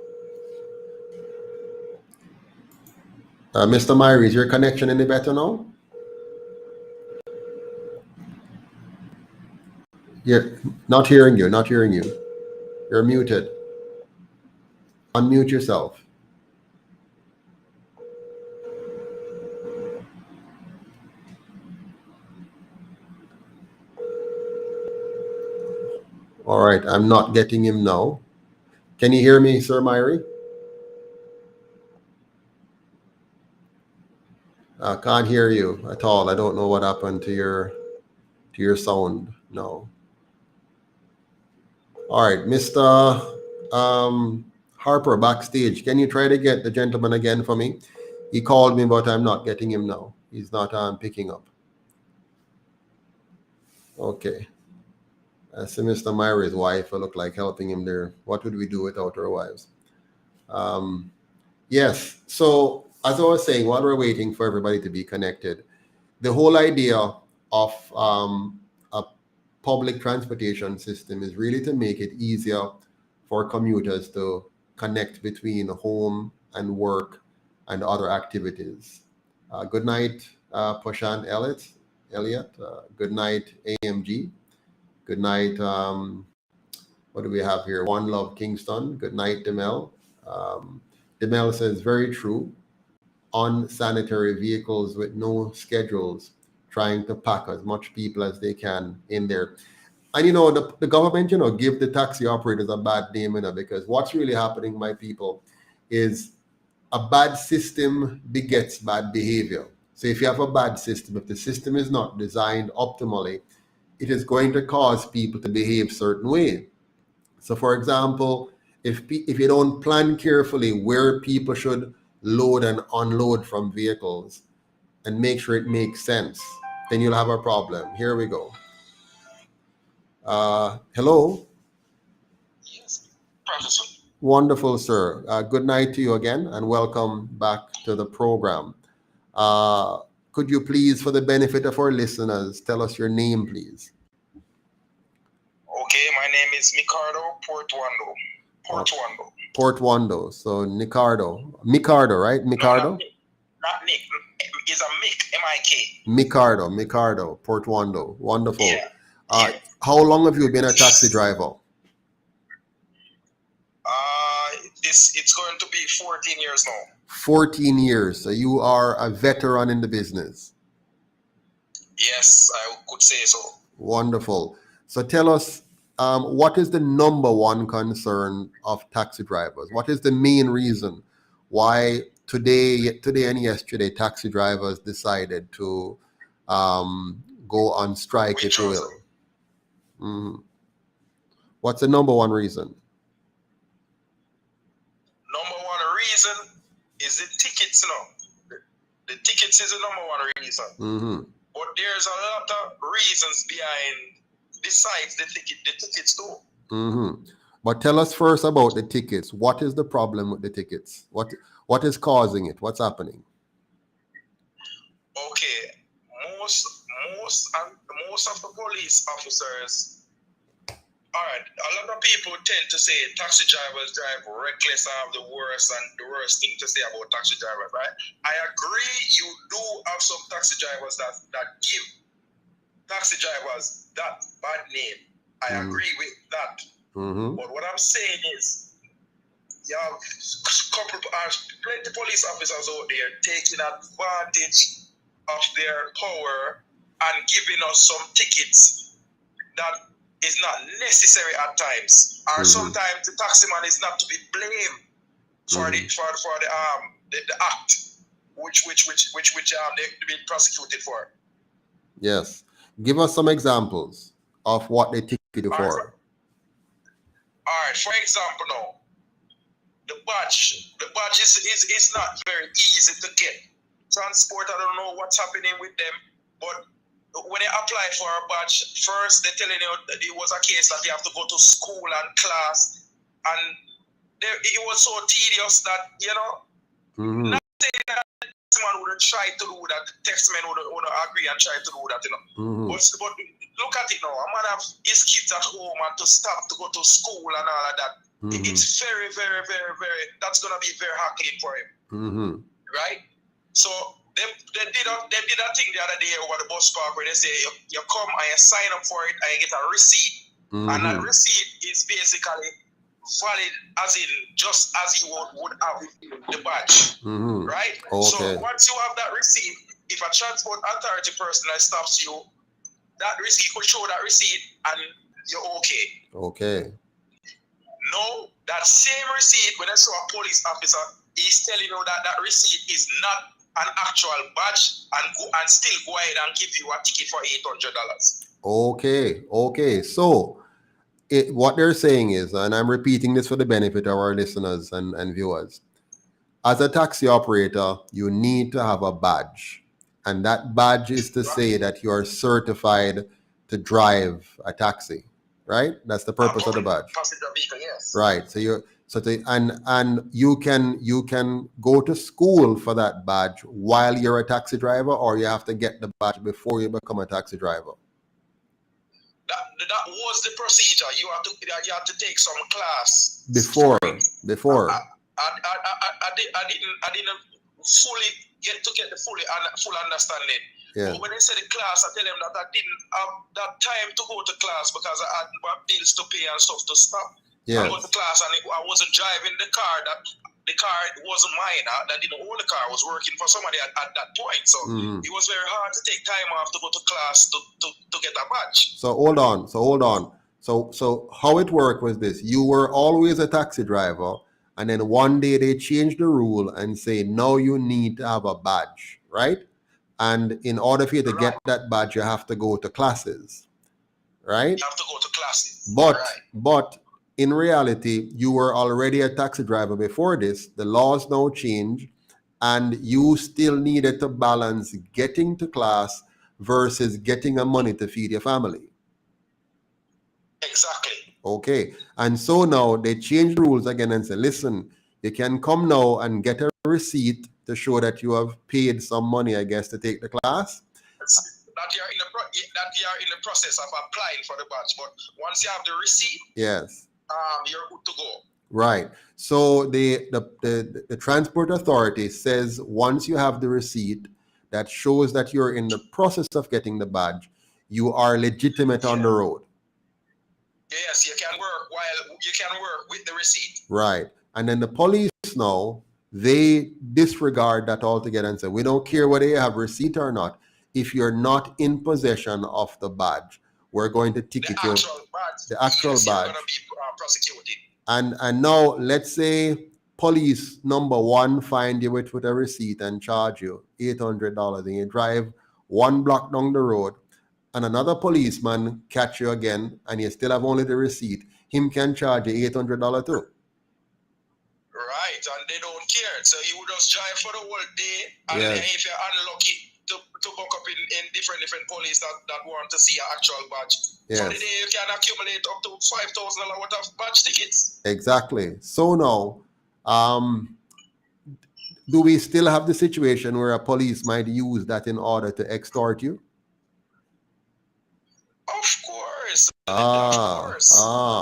Mr. Myrie, is your connection any better now? Yeah, not hearing you, not hearing you. You're muted. Unmute yourself. All right, I'm not getting him now. Can you hear me, Sir Myrie? I can't hear you at all. I don't know what happened to your sound. No. All right, Mr. Harper backstage. Can you try to get the gentleman again for me? He called me, but I'm not getting him now. He's not picking up. Okay. I see Mr. Myri's wife. I look like helping him there. What would we do without our wives? Yes. So as I was saying, while we're waiting for everybody to be connected, the whole idea of a public transportation system is really to make it easier for commuters to connect between home and work and other activities. Good night, Poshan Elliot. Good night, AMG. Good night. What do we have here? One Love Kingston. Good night, Demel. Demel says, very true. Unsanitary vehicles with no schedules, trying to pack as much people as they can in there. And the government, give the taxi operators a bad name, because what's really happening, my people, is a bad system begets bad behavior. So if you have a bad system, if the system is not designed optimally, it is going to cause people to behave certain way. So for example, if you don't plan carefully where people should load and unload from vehicles and make sure it makes sense, then you'll have a problem. Here we go. Hello. Yes, Professor. Wonderful, sir. Good night to you again, and welcome back to the program. Could you please, for the benefit of our listeners, tell us your name, please? Okay, my name is Micardo Portuando. Portuando. So Micardo, right? Micardo? No, not Nick. It's a Mick, M-I-K. Micardo, Portuando. Wonderful. Yeah. How long have you been a taxi driver? It's going to be 14 years now. 14 years. So you are a veteran in the business. Yes, I could say so. Wonderful. So tell us, what is the number one concern of taxi drivers? What is the main reason why today and yesterday taxi drivers decided to go on strike, if you will? Mm-hmm. What's the number one reason? Number one reason is the tickets, The tickets is the number one reason. Mm-hmm. But there's a lot of reasons behind, besides the tickets too. Mm-hmm. But tell us first about the tickets. What is the problem with the tickets? What is causing it? What's happening? Okay, most of the police officers. All right, a lot of people tend to say taxi drivers drive reckless and have the worst thing to say about taxi drivers, right? I agree, you do have some taxi drivers that give taxi drivers that bad name. I agree with that. Mm-hmm. But what I'm saying is, you have plenty of police officers out there taking advantage of their power and giving us some tickets that is not necessary at times, or sometimes the taxi man is not to be blamed for the act which they've been prosecuted for. Yes, give us some examples of what they ticket you for. All right, for example, now the badge is not very easy to get. Transport, I don't know what's happening with them, but when they apply for a badge, first they're telling you that it was a case that you have to go to school and class, and it was so tedious that, not saying that the taxman wouldn't try to do that, the taxman would agree and try to do that, But look at it now, a man have his kids at home and to stop to go to school and all of that. It's very, very, very, very, that's going to be very hackling for him. Right? So they did a thing the other day over the bus park where they say you come and you sign up for it and you get a receipt. And that receipt is basically valid as in just as you would have the badge. Right? Okay. So once you have that receipt, if a transport authority person that stops you, that receipt could show that receipt and you're okay. Okay. No, that same receipt, when I show a police officer, he's telling you that receipt is not an actual badge and still go ahead and give you a ticket for $800. Okay. So what they're saying is, and I'm repeating this for the benefit of our listeners and viewers, as a taxi operator, you need to have a badge. And that badge is to say that you are certified to drive a taxi. right? That's the purpose of the badge. Passenger vehicle, yes. Right. So you can go to school for that badge while you're a taxi driver, or you have to get the badge before you become a taxi driver. That was the procedure. You have to take some class Before. I didn't fully get the full understanding. Yeah. But when they said the class, I tell them that I didn't have that time to go to class because I had my bills to pay and stuff to stop. Yeah. I went to class and I wasn't driving the car. The car wasn't mine. I didn't own the car. I was working for somebody at that point. So it was very hard to take time off to go to class to get a badge. So hold on. So how it worked was this: you were always a taxi driver, and then one day they changed the rule and say now you need to have a badge, right? And in order for you to get that badge, you have to go to classes, right? You have to go to classes. But in reality, you were already a taxi driver before this. The laws now change, and you still needed to balance getting to class versus getting a money to feed your family. Exactly. Okay. And so now they change the rules again and say, listen, you can come now and get a receipt to show that you have paid some money, I guess, to take the class. That you're in the process of applying for the badge. But once you have the receipt, yes, you're good to go. Right. So the transport authority says once you have the receipt that shows that you're in the process of getting the badge, you are legitimate on the road. Yes, you can work with the receipt. Right. And then the police now, they disregard that altogether and say, we don't care whether you have receipt or not. If you're not in possession of the badge, we're going to ticket you. The actual badge. You're going to be prosecuted. And now let's say police number one find you with a receipt and charge you $800, and you drive one block down the road, and another policeman catch you again, and you still have only the receipt. Him can charge you $800 too. Right, and they don't care. So you would just drive for the whole day, and then if you're unlucky to book up in different police that want to see an actual badge. Yes. For the day you can accumulate up to $5,000 worth of badge tickets. Exactly. So now, do we still have the situation where a police might use that in order to extort you? Of course.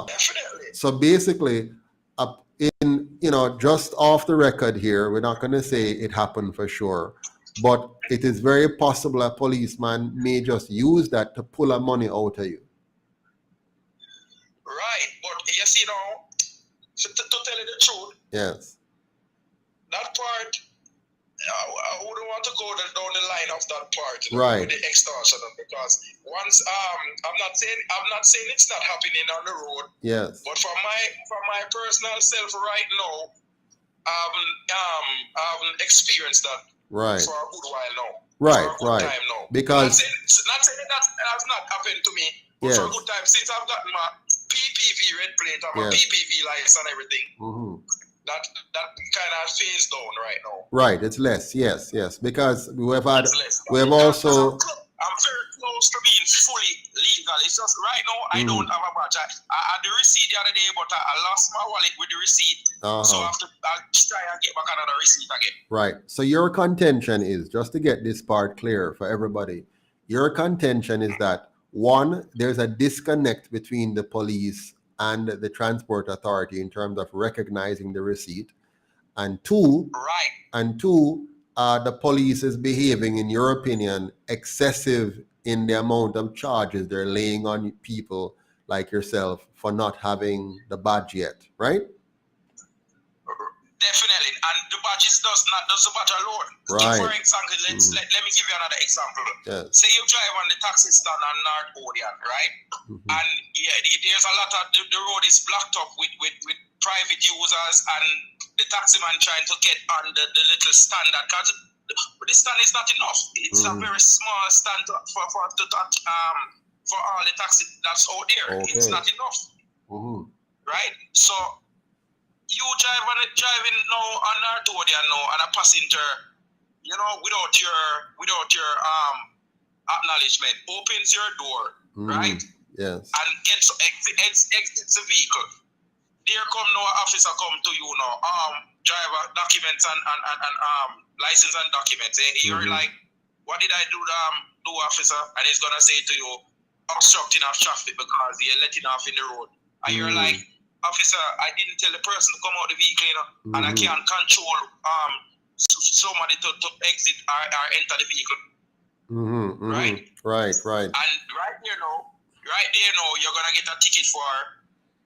Definitely. So basically, just off the record here, we're not going to say it happened for sure, but it is very possible a policeman may just use that to pull a money out of you. Right, but you see now, to tell you the truth, yes, that part, I wouldn't want to go down the line of that part, right, with the extortion, because once I'm not saying it's not happening on the road. Yes. But for my personal self right now, I haven't experienced that right for a good while now. Right, for a good time now. Because not saying that has not happened to me, but yes, for a good time since I've gotten my PPV red plate and my PPV lights and everything. Mm-hmm. That kind of phase down right now. Right, it's less. Yes, because we have also. I'm very close to being fully legal. It's just right now I don't have a badge. I had the receipt the other day, but I lost my wallet with the receipt. So I'll try and get back another receipt again. Right. So your contention is, just to get this part clear for everybody, your contention is that, one, there's a disconnect between the police and the transport authority in terms of recognizing the receipt, and two, the police is behaving, in your opinion, excessive in the amount of charges they're laying on people like yourself for not having the badge yet, right? Definitely, and the badge does the badge alone. Right. For example, let me give you another example. Yes. Say you drive on the taxi stand on North Odeon, right? And there's a lot of the road is blocked up with private users and the taximan trying to get on the little stand because the stand is not enough. It's a very small stand for all the taxi that's out there. Okay. It's not enough, right? So you driving now on North Odeon now and a passenger, without your acknowledgement, opens your door, right? Yes. and exits the vehicle. There come no officer come to you now. Driver documents and license and documents. You're like, what did I do, officer? And he's gonna say to you, obstructing of traffic because you're letting off in the road. And you're like, officer, I didn't tell the person to come out the vehicle, you know, and I can't control somebody to exit or enter the vehicle. Right? Right. And right there now, you're gonna get a ticket for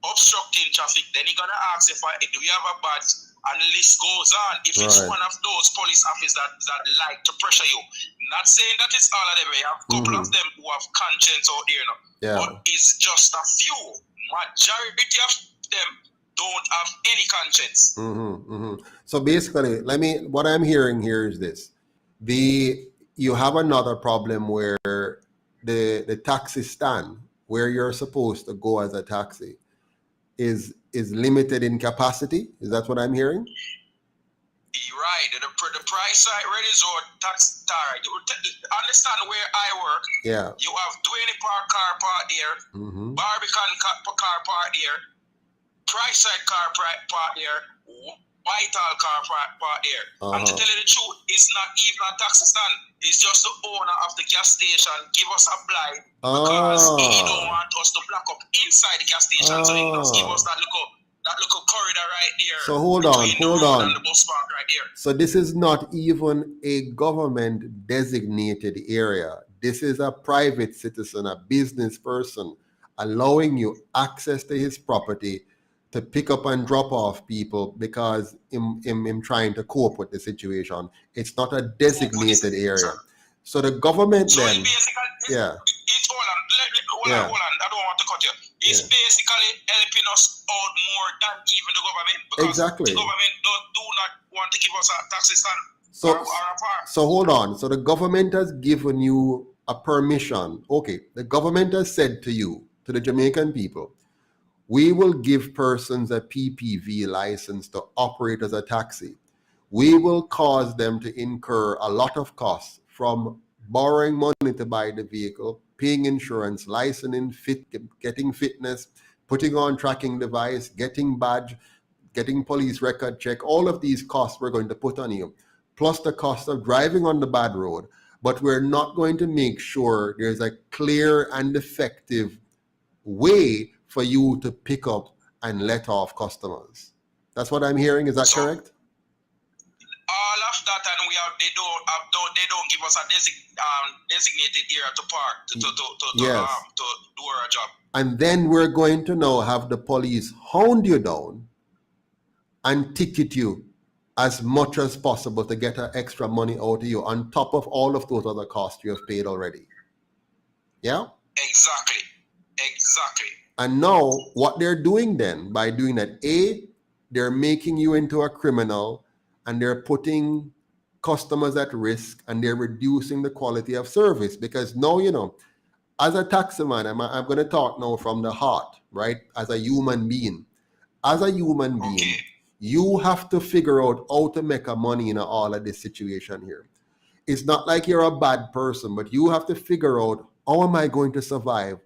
obstructing traffic. Then you're gonna ask if do you have a badge, and the list goes on. If it's one of those police officers that like to pressure you, not saying that it's all of them. You have a couple of them who have conscience out there, you know. Yeah. But it's just a few. Majority of them don't have any conscience. So basically, what I'm hearing here is this: you have another problem where the taxi stand where you're supposed to go as a taxi is limited in capacity. Is that what I'm hearing? Right. The price side resort tax tire. Understand where I work. Yeah. You have 20 car park there, Barbican car park there, price side car park there, Whitehall car park there. And to tell you the truth, it's not even a taxi stand. It's just the owner of the gas station give us a blind because he don't want us to block up inside the gas station. So he just give us that little corridor right there. So hold on. And the bus park right there. So this is not even a government designated area. This is a private citizen, a business person, allowing you access to his property to pick up and drop off people because him trying to cope with the situation. It's not a designated area. So the government so then, hold on, I don't want to cut you. It's basically helping us out more than even the government because exactly. The government do not want to give us a taxi stand or a park. So hold on. So the government has given you a permission. Okay, the government has said to you, to the Jamaican people, we will give persons a PPV license to operate as a taxi. We will cause them to incur a lot of costs from borrowing money to buy the vehicle, paying insurance, licensing, getting fitness, putting on tracking device, getting badge, getting police record check. All of these costs we're going to put on you, plus the cost of driving on the bad road. But we're not going to make sure there's a clear and effective way for you to pick up and let off customers. That's what I'm hearing. Is that correct? All of that, and they don't give us a designated area to park to do our job. And then we're going to now have the police hound you down and ticket you as much as possible to get extra money out of you on top of all of those other costs you have paid already. Yeah? Exactly. And now what they're doing then, by doing that, they're making you into a criminal and they're putting customers at risk and they're reducing the quality of service because now, as a taximan, I'm going to talk now from the heart, right? As a human being. As a human being, you have to figure out how to make a money in all of this situation here. It's not like you're a bad person, but you have to figure out, how am I going to survive?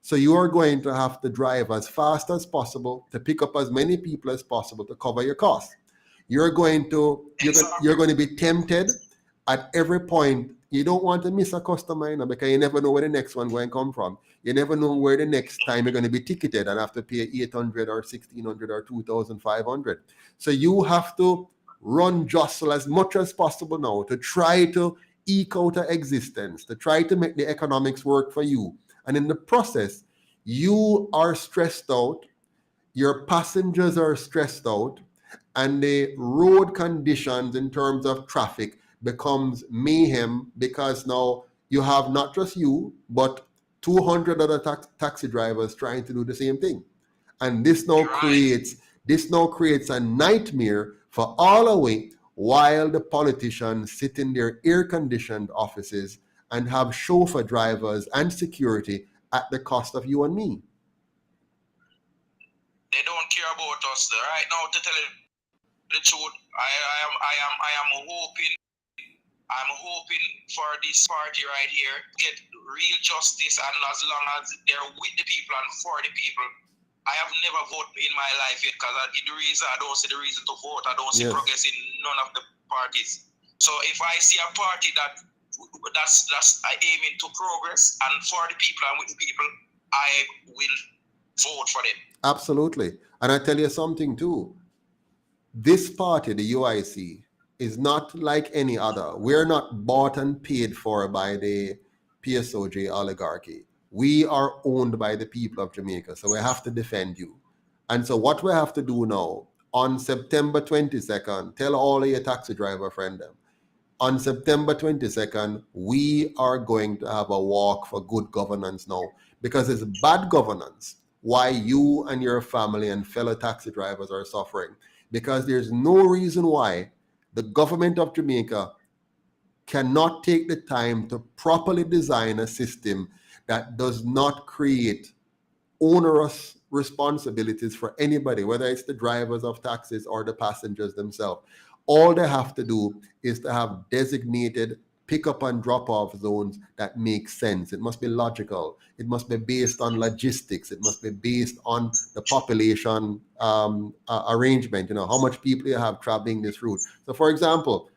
So you are going to have to drive as fast as possible to pick up as many people as possible to cover your costs. You're going to be tempted at every point. You don't want to miss a customer, because you never know where the next one going to come from. You never know where the next time you're going to be ticketed and have to pay $800 or $1,600 or $2,500. So you have to run jostle as much as possible now to try to eke out an existence, to try to make the economics work for you. And in the process, you are stressed out, your passengers are stressed out, and the road conditions in terms of traffic becomes mayhem because now you have not just you, but 200 other taxi drivers trying to do the same thing. And this now creates a nightmare for all of us while the politicians sit in their air-conditioned offices and have chauffeur drivers and security at the cost of you and me. They don't care about us right now. To tell you the truth, I am hoping I'm hoping for this party right here get real justice, and as long as they're with the people and for the people. I have never voted in my life yet because I don't see the reason to vote. I don't see progress in none of the parties. So if I see a party that's aiming to progress and for the people and with the people, I will vote for them. Absolutely. And I tell you something too. This party, the UIC, is not like any other. We're not bought and paid for by the PSOJ oligarchy. We are owned by the people of Jamaica, so we have to defend you. And so what we have to do now, on September 22nd, tell all of your taxi driver friend them, on September 22nd, we are going to have a walk for good governance now, because it's bad governance why you and your family and fellow taxi drivers are suffering. Because there's no reason why the government of Jamaica cannot take the time to properly design a system that does not create onerous responsibilities for anybody, whether it's the drivers of taxis or the passengers themselves. All they have to do is to have designated pick-up and drop-off zones that make sense. It must be logical. It must be based on logistics. It must be based on the population arrangement, how much people you have traveling this route. So, for example,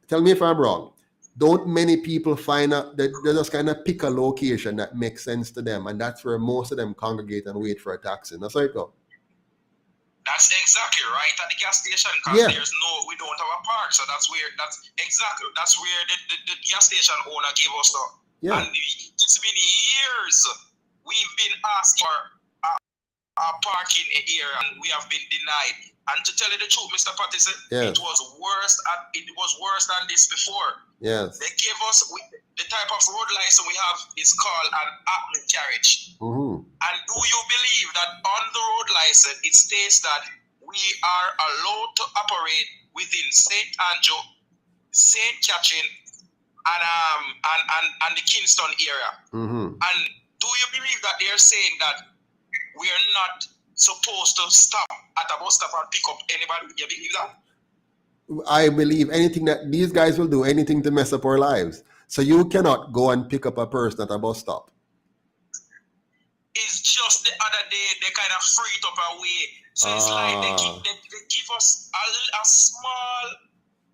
tell me if I'm wrong, don't many people find out that they just kind of pick a location that makes sense to them, and that's where most of them congregate and wait for a taxi? That's how it goes. That's exactly right at the gas station, because we don't have a park, so that's where the gas station owner gave us and it's been years we've been asked for a parking area and we have been denied. And to tell you the truth, Mr. Patterson, it was worse than this before. Yes. They gave us the type of road license we have is called an active carriage. Mm-hmm. And do you believe that on the road license it states that we are allowed to operate within St. Andrew, St. Catherine, and the Kingston area? Mm-hmm. And do you believe that they're saying that we are not supposed to stop at a bus stop and pick up anybody? You believe that? I believe anything that these guys will do, anything to mess up our lives. So you cannot go and pick up a person at a bus stop. It's just the other day they kind of free it up away. So it's like they give us a small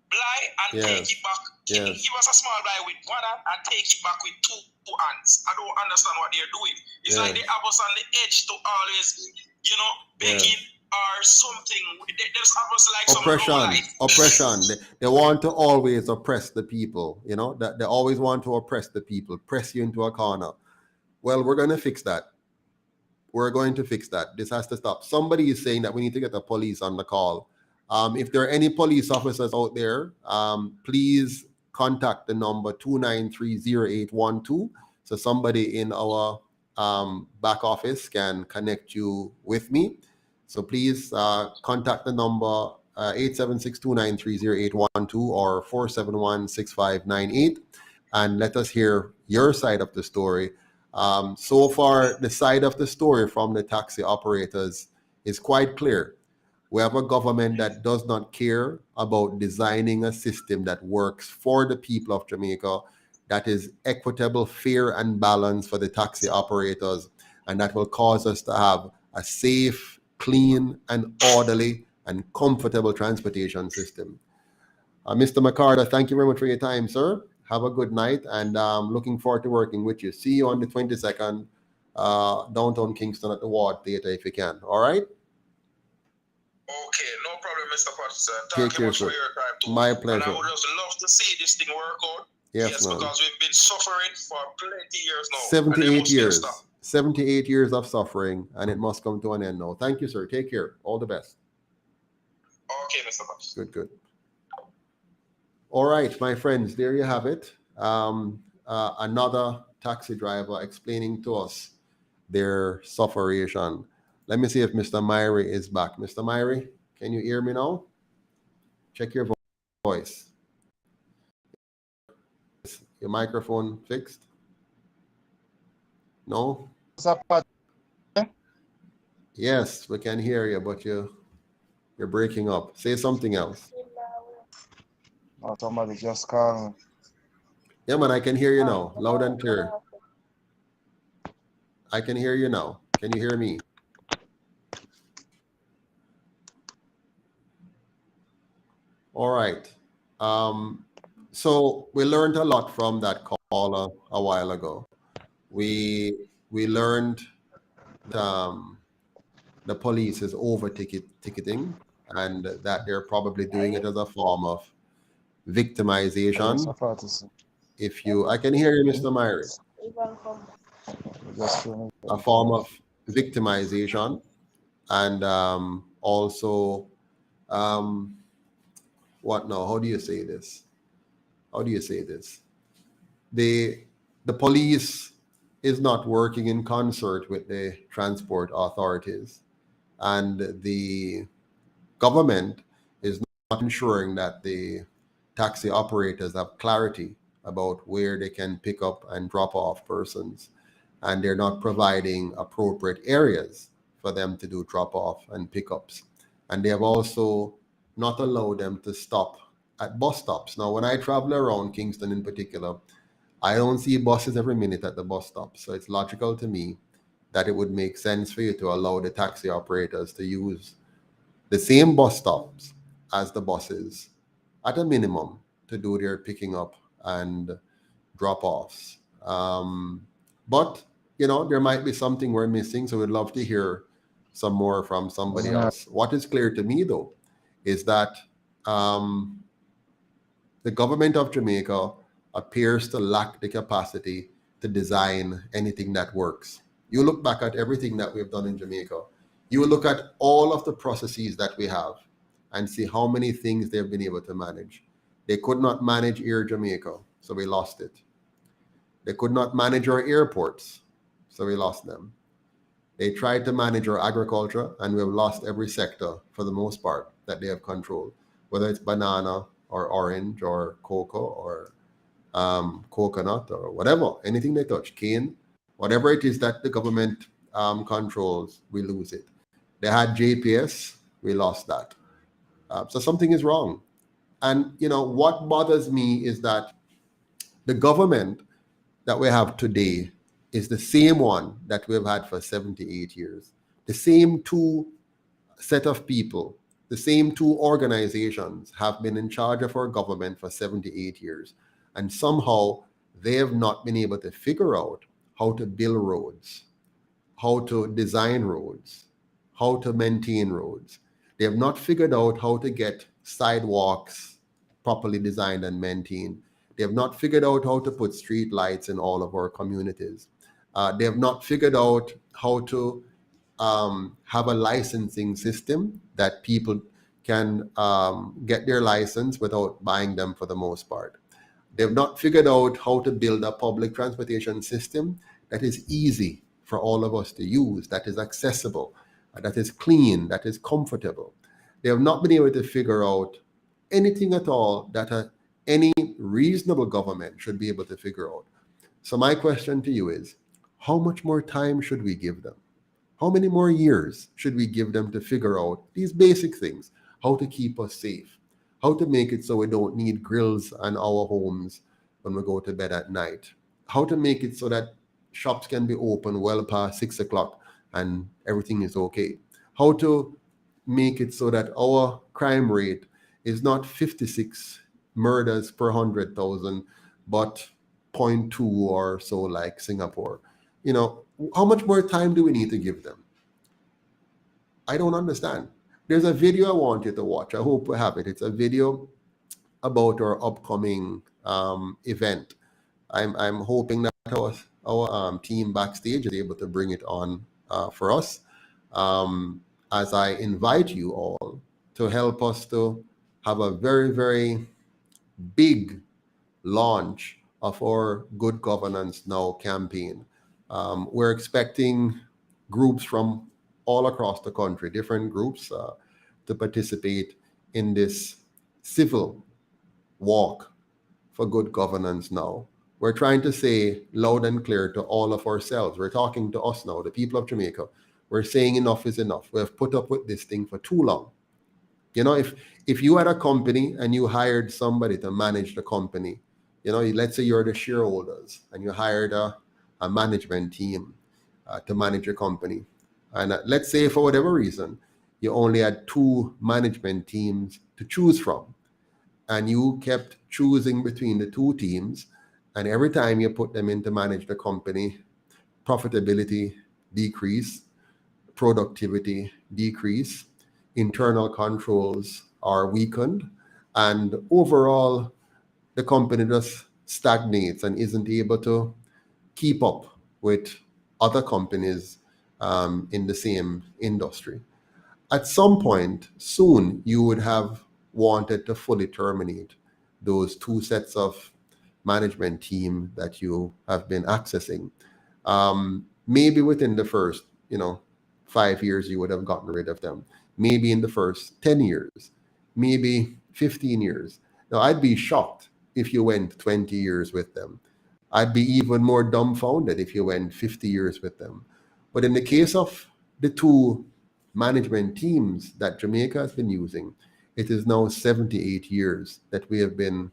blight and take it back. Give us a small blight with one hand and take it back with two hands. I don't understand what they're doing. It's like they have us on the edge to always, begging or something. There's have us like oppression. They want to always oppress the people. That they always want to oppress the people, press you into a corner. Well, we're going to fix that. We're going to fix that. This has to stop. Somebody is saying that we need to get the police on the call. If there are any police officers out there, please contact the number 2930812. So somebody in our back office can connect you with me. So please contact the number 876-293-0812 or 471-6598 and let us hear your side of the story. So far, the side of the story from the taxi operators is quite clear. We have a government that does not care about designing a system that works for the people of Jamaica, that is equitable, fair, and balanced for the taxi operators, and that will cause us to have a safe, clean, and orderly and comfortable transportation system. Mr. McCarter, thank you very much for your time, sir. Have a good night, and looking forward to working with you. See you on the 22nd, downtown Kingston at the Ward Theatre if you can. All right? Okay, no problem, Mr. Patterson. Thank you, sir. For your time too. My pleasure. And I would just love to see this thing work out. Yes, man. Because we've been suffering for plenty years now. 78 years. 78 years of suffering, and it must come to an end now. Thank you, sir. Take care. All the best. Okay, Mr. Patterson. Good. All right, my friends, there you have it. Another taxi driver explaining to us their sufferation. Let me see if Mr. Myrie is back. Mr. Myrie, can you hear me now? Check your voice. Your microphone fixed? No? Yes, we can hear you, but you're breaking up. Say something else. Oh, somebody just called me. Yeah, man, I can hear you now, loud and clear. I can hear you now. Can you hear me? All right. So we learned a lot from that caller a while ago. We learned the police is over ticketing, and that they're probably doing it as a form of victimization. I can hear you, Mr. Myrie. A form of victimization, and also what now? How do you say this? The police is not working in concert with the transport authorities, and the government is not ensuring that the taxi operators have clarity about where they can pick up and drop off persons, and they're not providing appropriate areas for them to do drop off and pickups. And they have also not allowed them to stop at bus stops. Now, when I travel around Kingston in particular, I don't see buses every minute at the bus stop. So it's logical to me that it would make sense for you to allow the taxi operators to use the same bus stops as the buses at a minimum to do their picking up and drop offs. But, there might be something we're missing. So we'd love to hear some more from somebody else. What is clear to me, though, is that the government of Jamaica appears to lack the capacity to design anything that works. You look back at everything that we've done in Jamaica. You look at all of the processes that we have and see how many things they've been able to manage. They could not manage Air Jamaica, so we lost it. They could not manage our airports, so we lost them. They tried to manage our agriculture, and we have lost every sector for the most part that they have controlled, whether it's banana or orange or cocoa or coconut or whatever, anything they touch, cane, whatever it is that the government controls, we lose it. They had JPS, we lost that. So something is wrong. And, what bothers me is that the government that we have today is the same one that we've had for 78 years. The same two set of people, the same two organizations have been in charge of our government for 78 years. And somehow they have not been able to figure out how to build roads, how to design roads, how to maintain roads. They have not figured out how to get sidewalks properly designed and maintained. They have not figured out how to put street lights in all of our communities. They have not figured out how to have a licensing system that people can get their license without buying them for the most part. They have not figured out how to build a public transportation system that is easy for all of us to use, that is accessible, that is clean, that is comfortable. They have not been able to figure out anything at all that any reasonable government should be able to figure out. So my question to you is, how much more time should we give them? How many more years should we give them to figure out these basic things? How to keep us safe, how to make it so we don't need grills on our homes when we go to bed at night, how to make it so that shops can be open well past 6 o'clock and everything is okay, how to make it so that our crime rate is not 56 murders per 100,000, but 0.2 or so like Singapore. How much more time do we need to give them? I don't understand. There's a video I want you to watch. I hope we have it. It's a video about our upcoming event. I'm hoping that our team backstage is able to bring it on for us as I invite you all to help us to have a very, very big launch of our Good Governance Now campaign. We're expecting groups from all across the country, different groups, to participate in this civil walk for good governance now. We're trying to say loud and clear to all of ourselves. We're talking to us now, the people of Jamaica. We're saying enough is enough. We have put up with this thing for too long. If you had a company and you hired somebody to manage the company, let's say you're the shareholders and you hired a management team to manage your company. And let's say for whatever reason, you only had 2 management teams to choose from. And you kept choosing between the 2 teams. And every time you put them in to manage the company, profitability decrease, productivity decrease, internal controls are weakened, and overall the company just stagnates and isn't able to keep up with other companies in the same industry. At some point soon, you would have wanted to fully terminate those 2 sets of management team that you have been accessing. Maybe within the first, 5 years, you would have gotten rid of them. Maybe in the first 10 years, maybe 15 years. Now, I'd be shocked if you went 20 years with them. I'd be even more dumbfounded if you went 50 years with them. But in the case of the 2 management teams that Jamaica has been using, it is now 78 years that we have been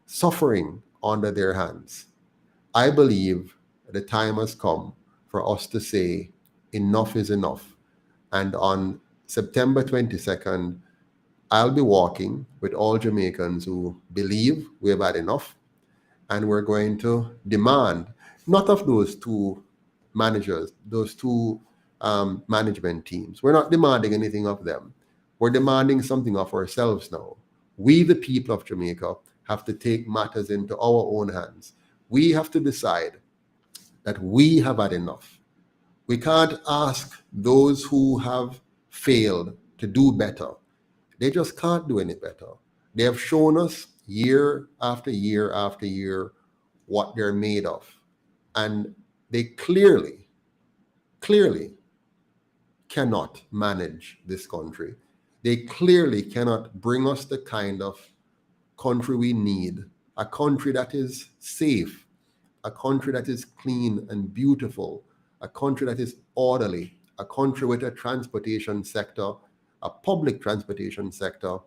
suffering under their hands. I believe the time has come for us to say enough is enough. And on September 22nd, I'll be walking with all Jamaicans who believe we have had enough, and we're going to demand, not of those 2 managers, those 2 management teams. We're not demanding anything of them. We're demanding something of ourselves now. We, the people of Jamaica, have to take matters into our own hands. We have to decide that we have had enough. We can't ask those who have failed to do better. They just can't do any better. They have shown us year after year after year what they're made of. And they clearly cannot manage this country. They clearly cannot bring us the kind of country we need, a country that is safe, a country that is clean and beautiful, a country that is orderly, a country with a transportation sector, a public transportation sector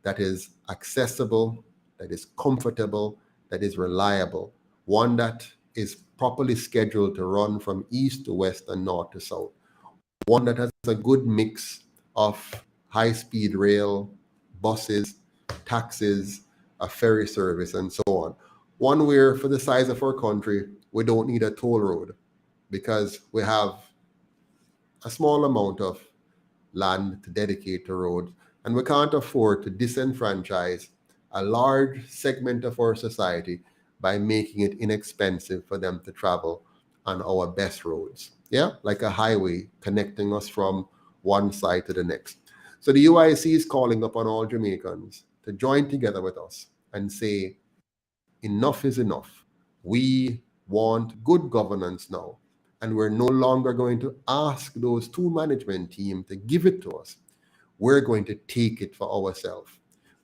that is accessible, that is comfortable, that is reliable, one that is properly scheduled to run from east to west and north to south, one that has a good mix of high-speed rail, buses, taxis, a ferry service, and so on. One where, for the size of our country, we don't need a toll road because we have a small amount of land to dedicate to roads, and we can't afford to disenfranchise a large segment of our society by making it inexpensive for them to travel on our best roads. Yeah, like a highway connecting us from one side to the next. So the UIC is calling upon all Jamaicans to join together with us and say, enough is enough. We want good governance now, and we're no longer going to ask those 2 management teams to give it to us. We're going to take it for ourselves.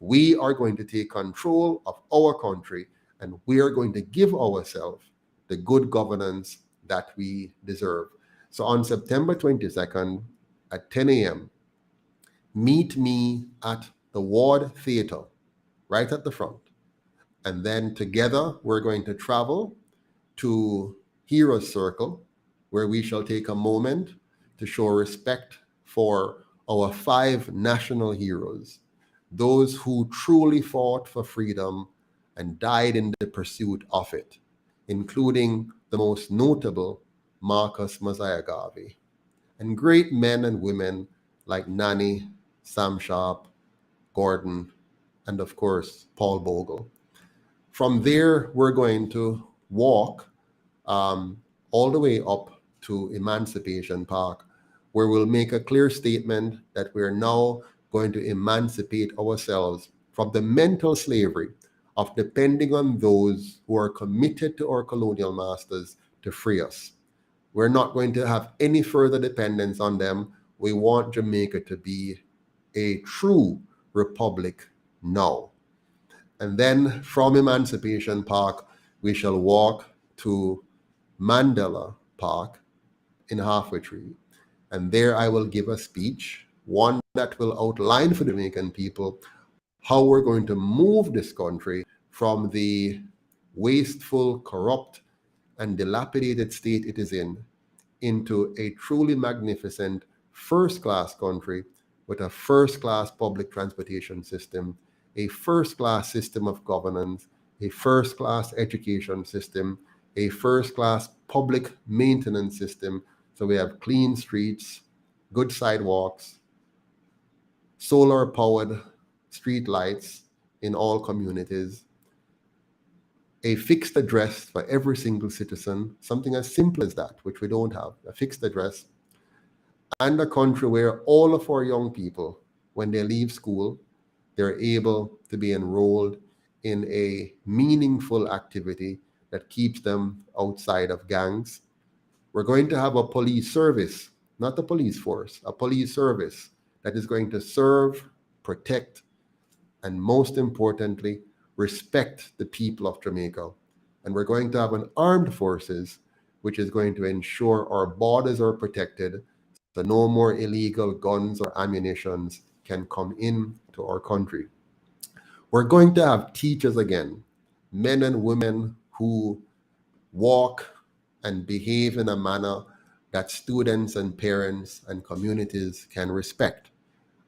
We are going to take control of our country, and we are going to give ourselves the good governance that we deserve. So on September 22nd at 10 a.m., meet me at the Ward Theatre, right at the front. And then together we're going to travel to Heroes Circle, where we shall take a moment to show respect for our 5 national heroes, those who truly fought for freedom and died in the pursuit of it, including the most notable Marcus Mosiah Garvey, and great men and women like Nani, Sam Sharp, Gordon, and of course, Paul Bogle. From there, we're going to walk all the way up to Emancipation Park, where we'll make a clear statement that we're now going to emancipate ourselves from the mental slavery of depending on those who are committed to our colonial masters to free us. We're not going to have any further dependence on them. We want Jamaica to be a true republic now. And then from Emancipation Park, we shall walk to Mandela Park in Halfway Tree. And there I will give a speech, one that will outline for the Jamaican people how we're going to move this country from the wasteful, corrupt, and dilapidated state it is in into a truly magnificent first-class country with a first-class public transportation system, a first-class system of governance, a first-class education system, a first-class public maintenance system. So we have clean streets, good sidewalks, solar-powered street lights in all communities, a fixed address for every single citizen, something as simple as that, which we don't have, a fixed address, and a country where all of our young people, when they leave school, they're able to be enrolled in a meaningful activity that keeps them outside of gangs. We're going to have a police service, not a police force, a police service that is going to serve, protect, and most importantly, respect the people of Jamaica. And we're going to have an armed forces, which is going to ensure our borders are protected, so no more illegal guns or ammunitions can come in to our country. We're going to have teachers again, men and women who walk and behave in a manner that students and parents and communities can respect.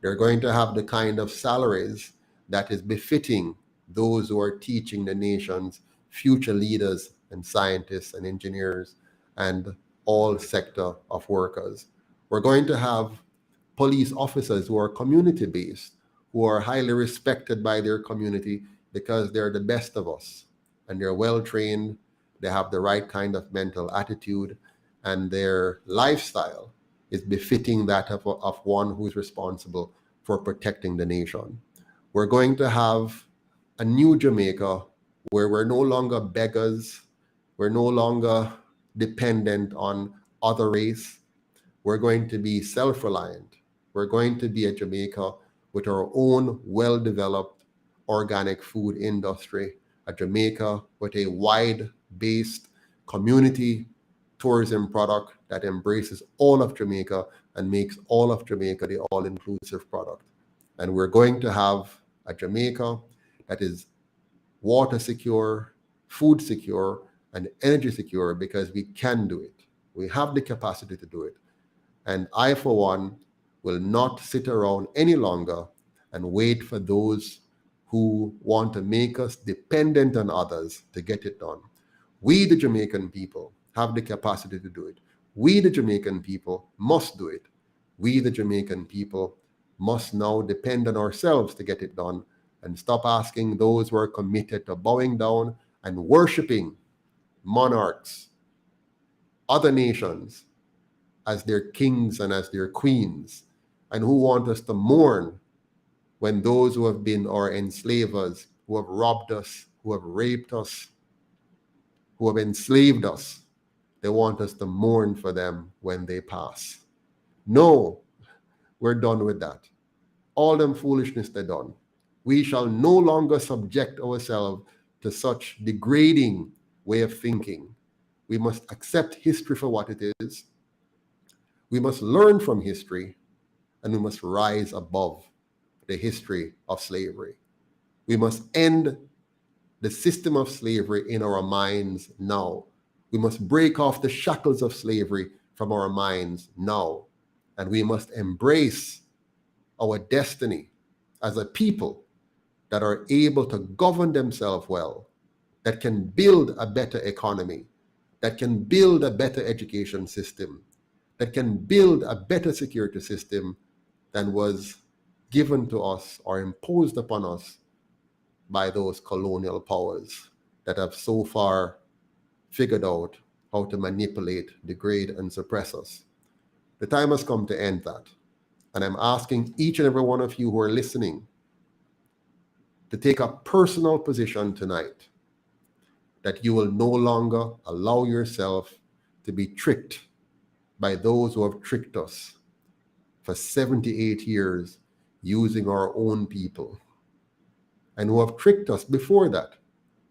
They're going to have the kind of salaries that is befitting those who are teaching the nation's future leaders and scientists and engineers and all sector of workers. We're going to have police officers who are community-based, who are highly respected by their community because they're the best of us and they're well-trained, they have the right kind of mental attitude, and their lifestyle is befitting that of one who's responsible for protecting the nation. We're going to have a new Jamaica where we're no longer beggars, we're no longer dependent on other race. We're going to be self-reliant. We're going to be a Jamaica with our own well-developed organic food industry, a Jamaica with a wide-based community tourism product that embraces all of Jamaica and makes all of Jamaica the all-inclusive product. And we're going to have a Jamaica that is water secure, food secure, and energy secure because we can do it. We have the capacity to do it. And I, for one, will not sit around any longer and wait for those who want to make us dependent on others to get it done. We, the Jamaican people, have the capacity to do it. We, the Jamaican people, must do it. We, the Jamaican people, must now depend on ourselves to get it done and stop asking those who are committed to bowing down and worshiping monarchs, other nations, as their kings and as their queens, and who want us to mourn when those who have been our enslavers, who have robbed us, who have raped us, who have enslaved us, they want us to mourn for them when they pass. No, we're done with that. All them foolishness they're done. We shall no longer subject ourselves to such degrading way of thinking. We must accept history for what it is. We must learn from history, and we must rise above the history of slavery. We must end the system of slavery in our minds now. We must break off the shackles of slavery from our minds now. And we must embrace our destiny as a people that are able to govern themselves well, that can build a better economy, that can build a better education system, that can build a better security system than was given to us or imposed upon us by those colonial powers that have so far figured out how to manipulate, degrade, and suppress us. The time has come to end that. And I'm asking each and every one of you who are listening to take a personal position tonight that you will no longer allow yourself to be tricked by those who have tricked us for 78 years using our own people, and who have tricked us before that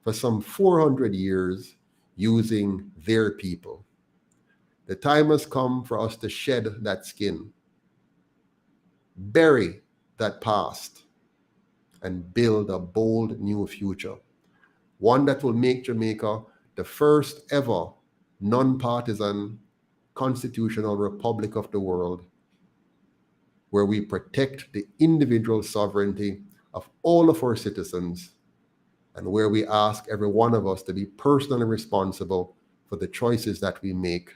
for some 400 years using their people. The time has come for us to shed that skin, bury that past, and build a bold new future. one that will make Jamaica the first ever non-partisan constitutional republic of the world, where we protect the individual sovereignty of all of our citizens, and where we ask every one of us to be personally responsible for the choices that we make,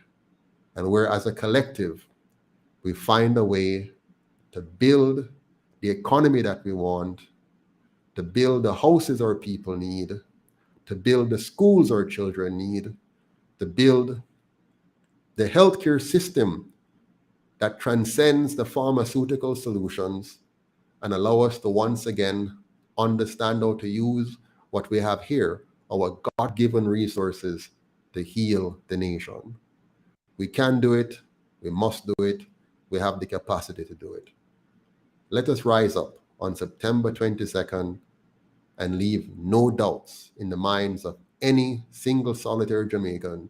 and where as a collective we find a way to build the economy that we want, to build the houses our people need, to build the schools our children need, to build the healthcare system that transcends the pharmaceutical solutions and allow us to once again understand how to use what we have here, our God-given resources, to heal the nation. We can do it. We must do it. We have the capacity to do it. Let us rise up on September 22nd and leave no doubts in the minds of any single solitary Jamaican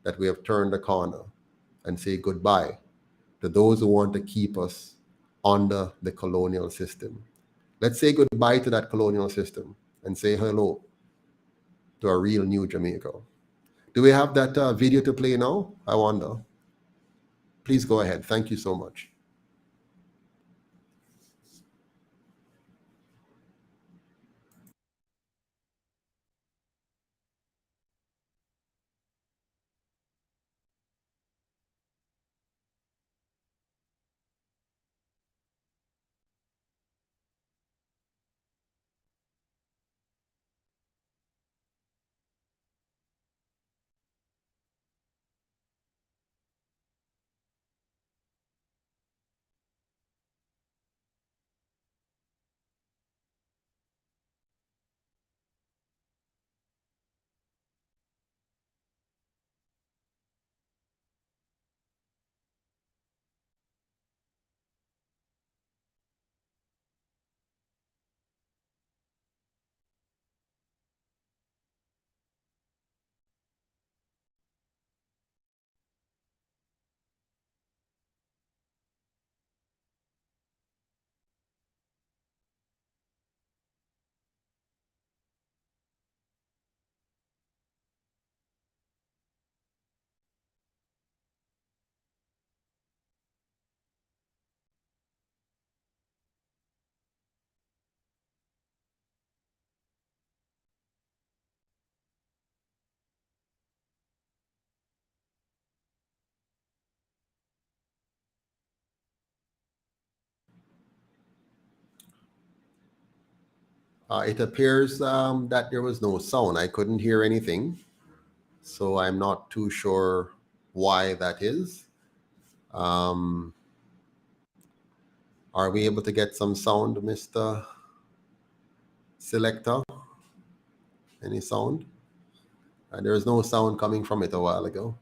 that we have turned the corner, and say goodbye to those who want to keep us under the colonial system. Let's say goodbye to that colonial system and say hello to a real new Jamaica. Do we have that video to play now? I wonder. Please go ahead. Thank you so much. It appears that there was no sound. I couldn't hear anything, so I'm not too sure why that is. Are we able to get some sound, Mr. Selector? Any sound? There was no sound coming from it a while ago.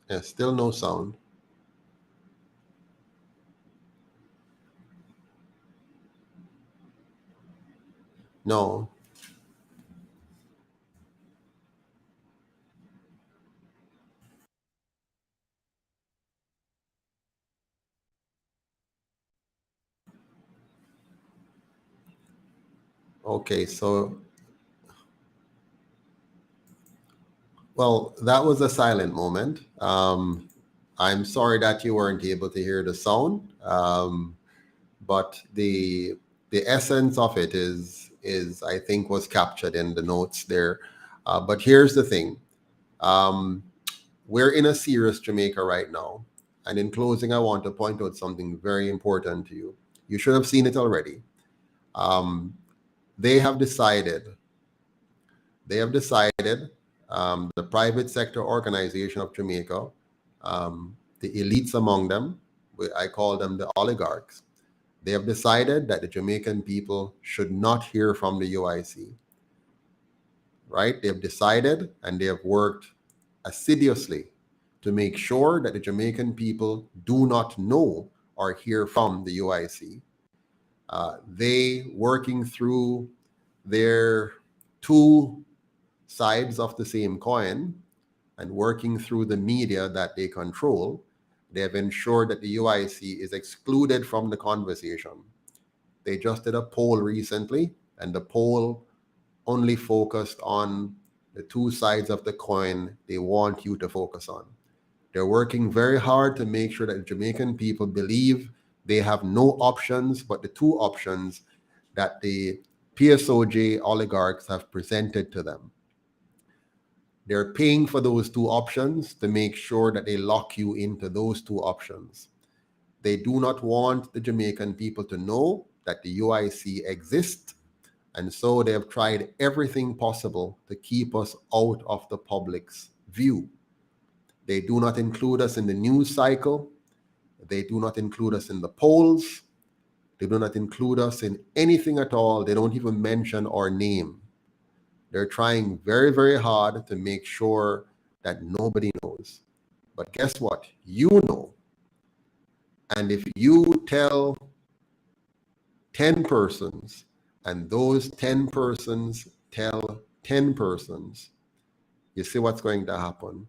Yeah, still no sound. No. Okay, so, well, that was a silent moment. I'm sorry that you weren't able to hear the sound, but the essence of it is I think was captured in the notes there. But here's the thing. We're in a serious Jamaica right now. And in closing, I want to point out something very important to you. You should have seen it already. They have decided, the private sector organization of Jamaica, the elites among them, I call them the oligarchs, they have decided that the Jamaican people should not hear from the UIC. Right? They have decided, and they have worked assiduously to make sure that the Jamaican people do not know or hear from the UIC. They, working through their two sides of the same coin and working through the media that they control, they have ensured that the UIC is excluded from the conversation. They just did a poll recently, and the poll only focused on the two sides of the coin they want you to focus on. They're working very hard to make sure that Jamaican people believe they have no options but the two options that the PSOJ oligarchs have presented to them. They're paying for those two options to make sure that they lock you into those two options. They do not want the Jamaican people to know that the UIC exists, and so they have tried everything possible to keep us out of the public's view. They do not include us in the news cycle. They do not include us in the polls. They do not include us in anything at all. They don't even mention our name. They're trying very, very hard to make sure that nobody knows. But guess what? You know. And if you tell 10 persons, and those 10 persons tell 10 persons, you see what's going to happen.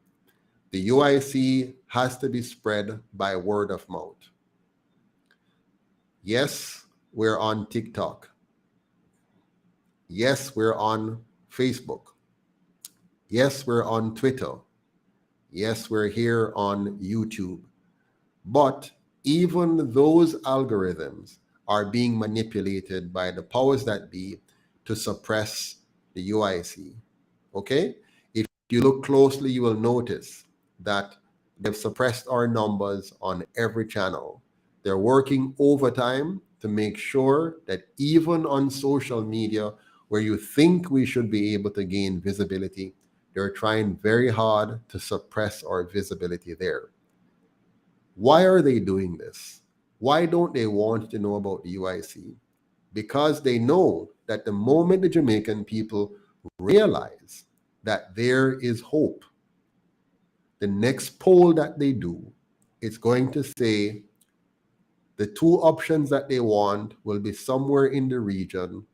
The UIC has to be spread by word of mouth. Yes, we're on TikTok. Yes, we're on Facebook. Yes, we're on Twitter. Yes, we're here on YouTube. But even those algorithms are being manipulated by the powers that be to suppress the UIC. Okay? If you look closely, you will notice that they've suppressed our numbers on every channel. They're working overtime to make sure that even on social media, where you think we should be able to gain visibility, they're trying very hard to suppress our visibility there. Why are they doing this? Why don't they want to know about the UIC? Because they know that the moment the Jamaican people realize that there is hope, the next poll that they do, it's going to say the two options that they want will be somewhere in the region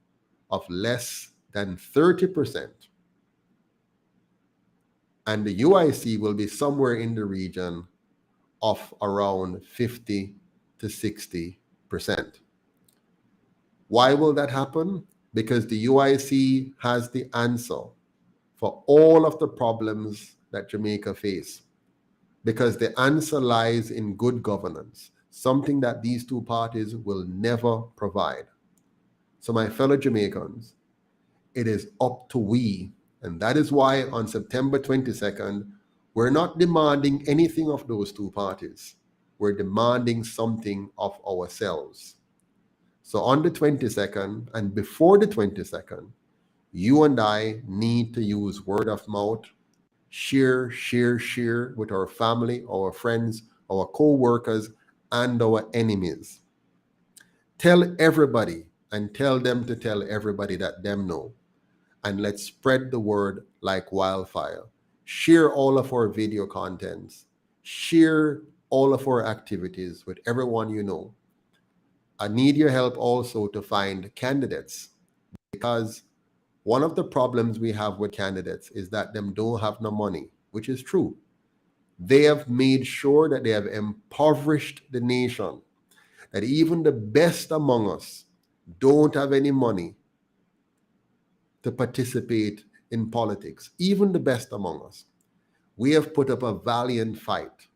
of less than 30%. And the UIC will be somewhere in the region of around 50 to 60%. Why will that happen? Because the UIC has the answer for all of the problems that Jamaica face. Because the answer lies in good governance, something that these two parties will never provide. So my fellow Jamaicans, it is up to we, and that is why on September 22nd, we're not demanding anything of those two parties. We're demanding something of ourselves. So on the 22nd and before the 22nd, you and I need to use word of mouth, share with our family, our friends, our co-workers, and our enemies. Tell everybody and tell them to tell everybody that them know. And let's spread the word like wildfire. Share all of our video contents. Share all of our activities with everyone you know. I need your help also to find candidates, because one of the problems we have with candidates is that them don't have no money, which is true. They have made sure that they have impoverished the nation, that even the best among us don't have any money to participate in politics, even the best among us. We have put up a valiant fight,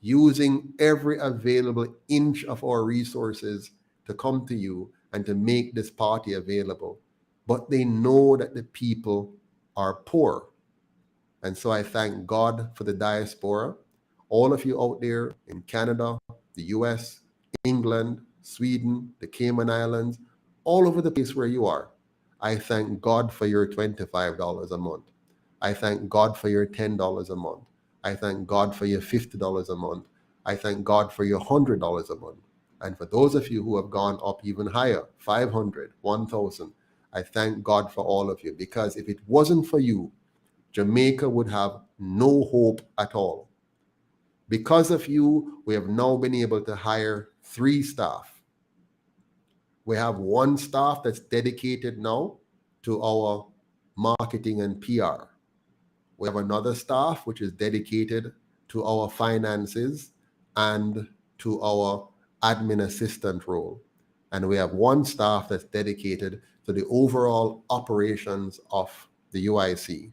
using every available inch of our resources to come to you and to make this party available. But they know that the people are poor. And so I thank God for the diaspora, all of you out there in Canada, the US, England, Sweden, the Cayman Islands, all over the place where you are. I thank God for your $25 a month. I thank God for your $10 a month. I thank God for your $50 a month. I thank God for your $100 a month. And for those of you who have gone up even higher, 500, 1,000, I thank God for all of you, because if it wasn't for you, Jamaica would have no hope at all. Because of you, we have now been able to hire 3 staff. We have 1 staff that's dedicated now to our marketing and PR. We have another staff which is dedicated to our finances and to our admin assistant role. And we have one staff that's dedicated to the overall operations of the UIC.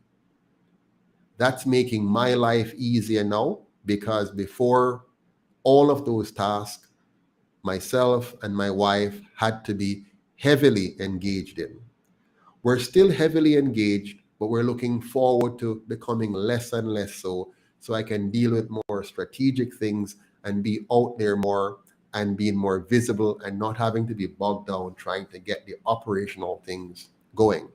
That's making my life easier now, because before, all of those tasks, myself and my wife had to be heavily engaged in. We're still heavily engaged, but we're looking forward to becoming less and less so I can deal with more strategic things and be out there more and being more visible and not having to be bogged down trying to get the operational things going.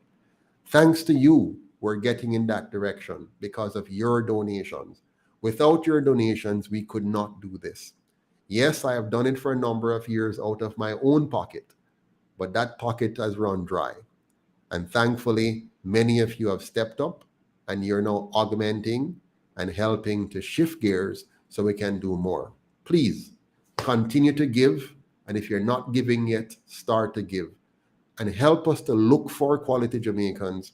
Thanks to you, we're getting in that direction because of your donations. Without your donations, we could not do this. Yes, I have done it for a number of years out of my own pocket, but that pocket has run dry. And thankfully, many of you have stepped up and you're now augmenting and helping to shift gears so we can do more. Please continue to give. And if you're not giving yet, start to give and help us to look for quality Jamaicans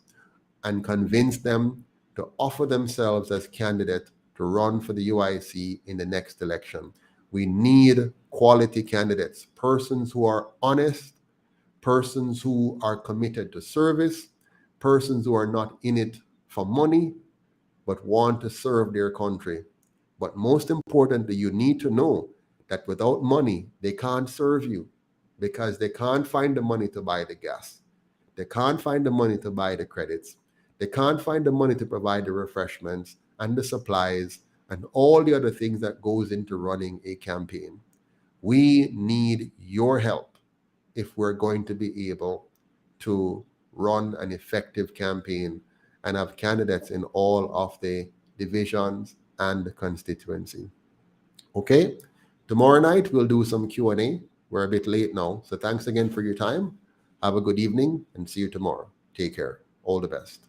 and convince them to offer themselves as candidates to run for the UIC in the next election. We need quality candidates, persons who are honest, persons who are committed to service, persons who are not in it for money, but want to serve their country. But most importantly, you need to know that without money, they can't serve you because they can't find the money to buy the gas. They can't find the money to buy the credits. They can't find the money to provide the refreshments and the supplies and all the other things that goes into running a campaign. We need your help if we're going to be able to run an effective campaign and have candidates in all of the divisions and the constituency. Okay, tomorrow night we'll do some Q&A. We're a bit late now, so thanks again for your time. Have a good evening and see you tomorrow. Take care. All the best.